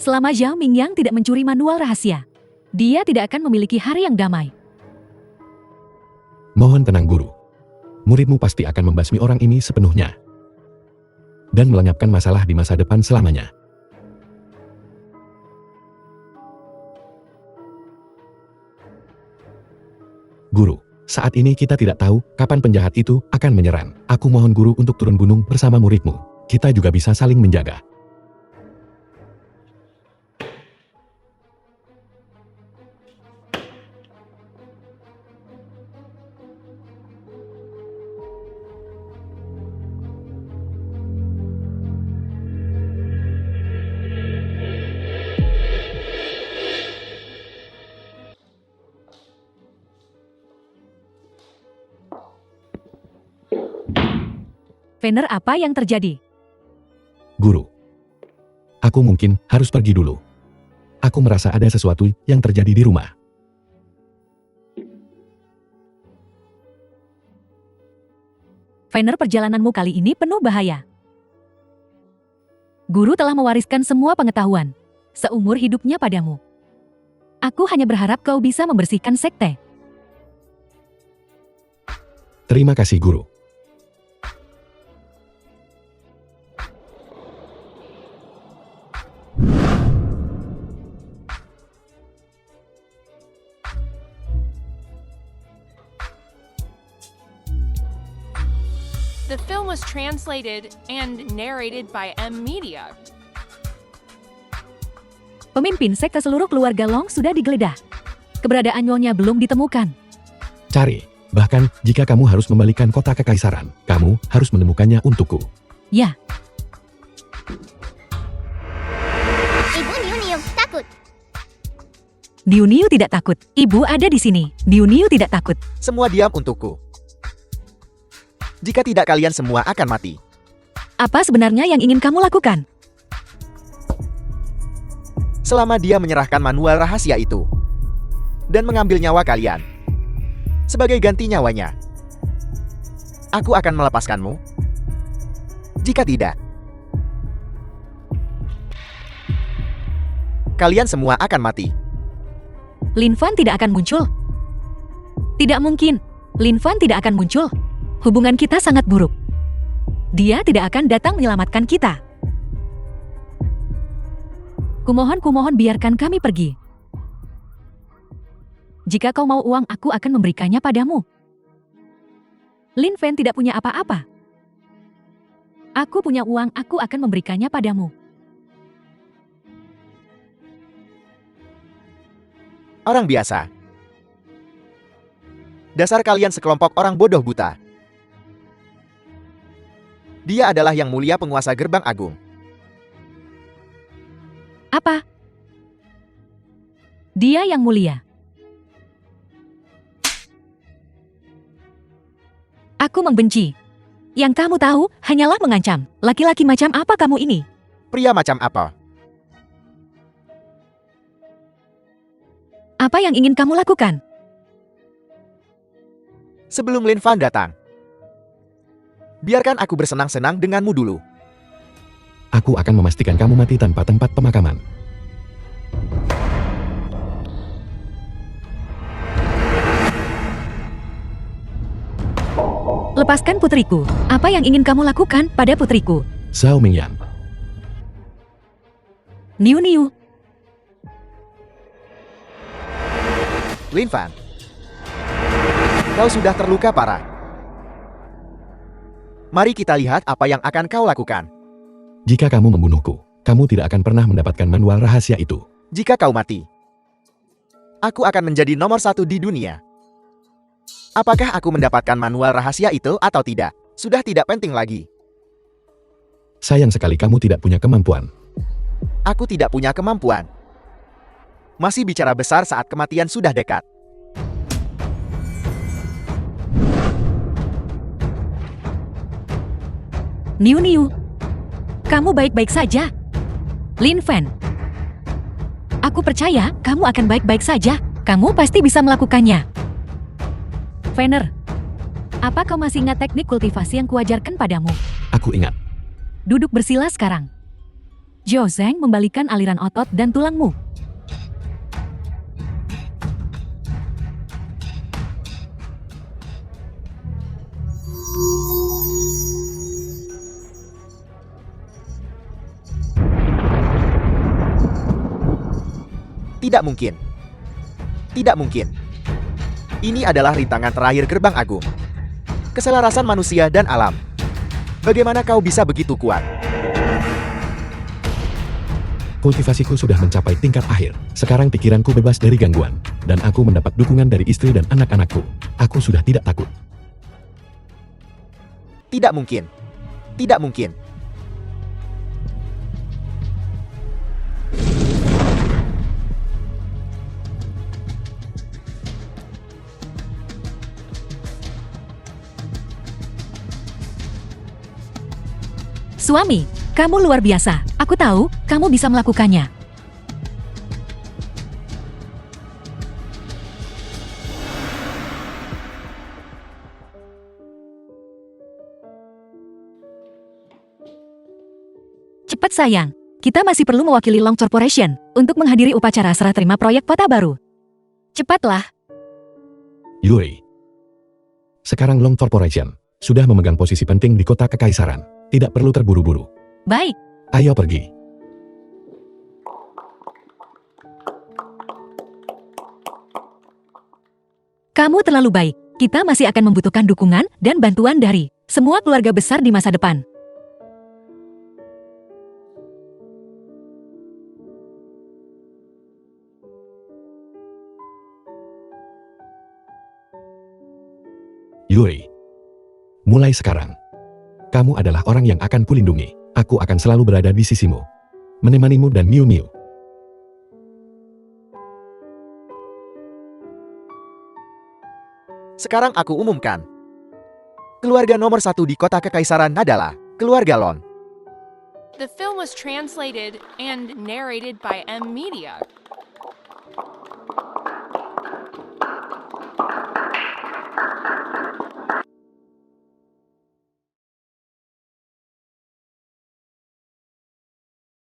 Selama Zhao Mingyang tidak mencuri manual rahasia, dia tidak akan memiliki hari yang damai. Mohon tenang, Guru. Muridmu pasti akan membasmi orang ini sepenuhnya. Dan melenyapkan masalah di masa depan selamanya. Guru, saat ini kita tidak tahu kapan penjahat itu akan menyerang. Aku mohon Guru untuk turun gunung bersama muridmu. Kita juga bisa saling menjaga. Fener, apa yang terjadi? Guru, aku mungkin harus pergi dulu. Aku merasa ada sesuatu yang terjadi di rumah. Fener, perjalananmu kali ini penuh bahaya. Guru telah mewariskan semua pengetahuan seumur hidupnya padamu. Aku hanya berharap kau bisa membersihkan sekte. Terima kasih, Guru. The film was translated and narrated by M Media. Pemimpin sekte seluruh keluarga Long sudah digeledah. Keberadaan Nyonya belum ditemukan. Cari. Bahkan, jika kamu harus membalikan kota kekaisaran, kamu harus menemukannya untukku. Ya, Ibu Niu takut. Niu Niu tidak takut. Ibu ada di sini. Niu Niu tidak takut. Semua diam untukku. Jika tidak, kalian semua akan mati. Apa sebenarnya yang ingin kamu lakukan? Selama dia menyerahkan manual rahasia itu dan mengambil nyawa kalian sebagai ganti nyawanya, aku akan melepaskanmu. Jika tidak, kalian semua akan mati. Lin Fan tidak akan muncul. Tidak mungkin. Lin Fan tidak akan muncul. Hubungan kita sangat buruk. Dia tidak akan datang menyelamatkan kita. Kumohon biarkan kami pergi. Jika kau mau uang, aku akan memberikannya padamu. Lin Fan tidak punya apa-apa. Aku punya uang, aku akan memberikannya padamu. Orang biasa. Dasar kalian sekelompok orang bodoh buta. Dia adalah yang mulia penguasa Gerbang Agung. Apa? Dia yang mulia. Aku membenci. Yang kamu tahu hanyalah mengancam. Laki-laki macam apa kamu ini? Pria macam apa? Apa yang ingin kamu lakukan? Sebelum Lin Fan datang, Biarkan aku bersenang-senang denganmu dulu. Aku akan memastikan kamu mati tanpa tempat pemakaman. Lepaskan putriku. Apa yang ingin kamu lakukan pada putriku? Zhao Mingyan. Niu Niu. Lin Fan, kau sudah terluka parah. Mari kita lihat apa yang akan kau lakukan. Jika kamu membunuhku, kamu tidak akan pernah mendapatkan manual rahasia itu. Jika kau mati, aku akan menjadi nomor 1 di dunia. Apakah aku mendapatkan manual rahasia itu atau tidak? Sudah tidak penting lagi. Sayang sekali kamu tidak punya kemampuan. Aku tidak punya kemampuan. Masih bicara besar saat kematian sudah dekat. Niu Niu. Kamu baik-baik saja. Lin Fan. Aku percaya kamu akan baik-baik saja. Kamu pasti bisa melakukannya. Fener. Apa kau masih ingat teknik kultivasi yang kuajarkan padamu? Aku ingat. Duduk bersila sekarang. Zhou Zeng membalikan aliran otot dan tulangmu. Tidak mungkin. Tidak mungkin. Ini adalah rintangan terakhir gerbang agung. Keselarasan manusia dan alam. Bagaimana kau bisa begitu kuat? Kultivasiku sudah mencapai tingkat akhir. Sekarang pikiranku bebas dari gangguan. Dan aku mendapat dukungan dari istri dan anak-anakku. Aku sudah tidak takut. Tidak mungkin. Tidak mungkin. Suami, kamu luar biasa. Aku tahu kamu bisa melakukannya. Cepat sayang, kita masih perlu mewakili Long Corporation untuk menghadiri upacara serah terima proyek kota baru. Cepatlah. Yuri. Sekarang Long Corporation sudah memegang posisi penting di kota kekaisaran. Tidak perlu terburu-buru. Baik. Ayo pergi. Kamu terlalu baik. Kita masih akan membutuhkan dukungan dan bantuan dari semua keluarga besar di masa depan. Yuri. Mulai sekarang, kamu adalah orang yang akan kulindungi. Aku akan selalu berada di sisimu. Menemanimu dan Miu Miu. Sekarang aku umumkan. Keluarga nomor 1 di kota kekaisaran adalah keluarga Lon. The film was translated and narrated by M Media.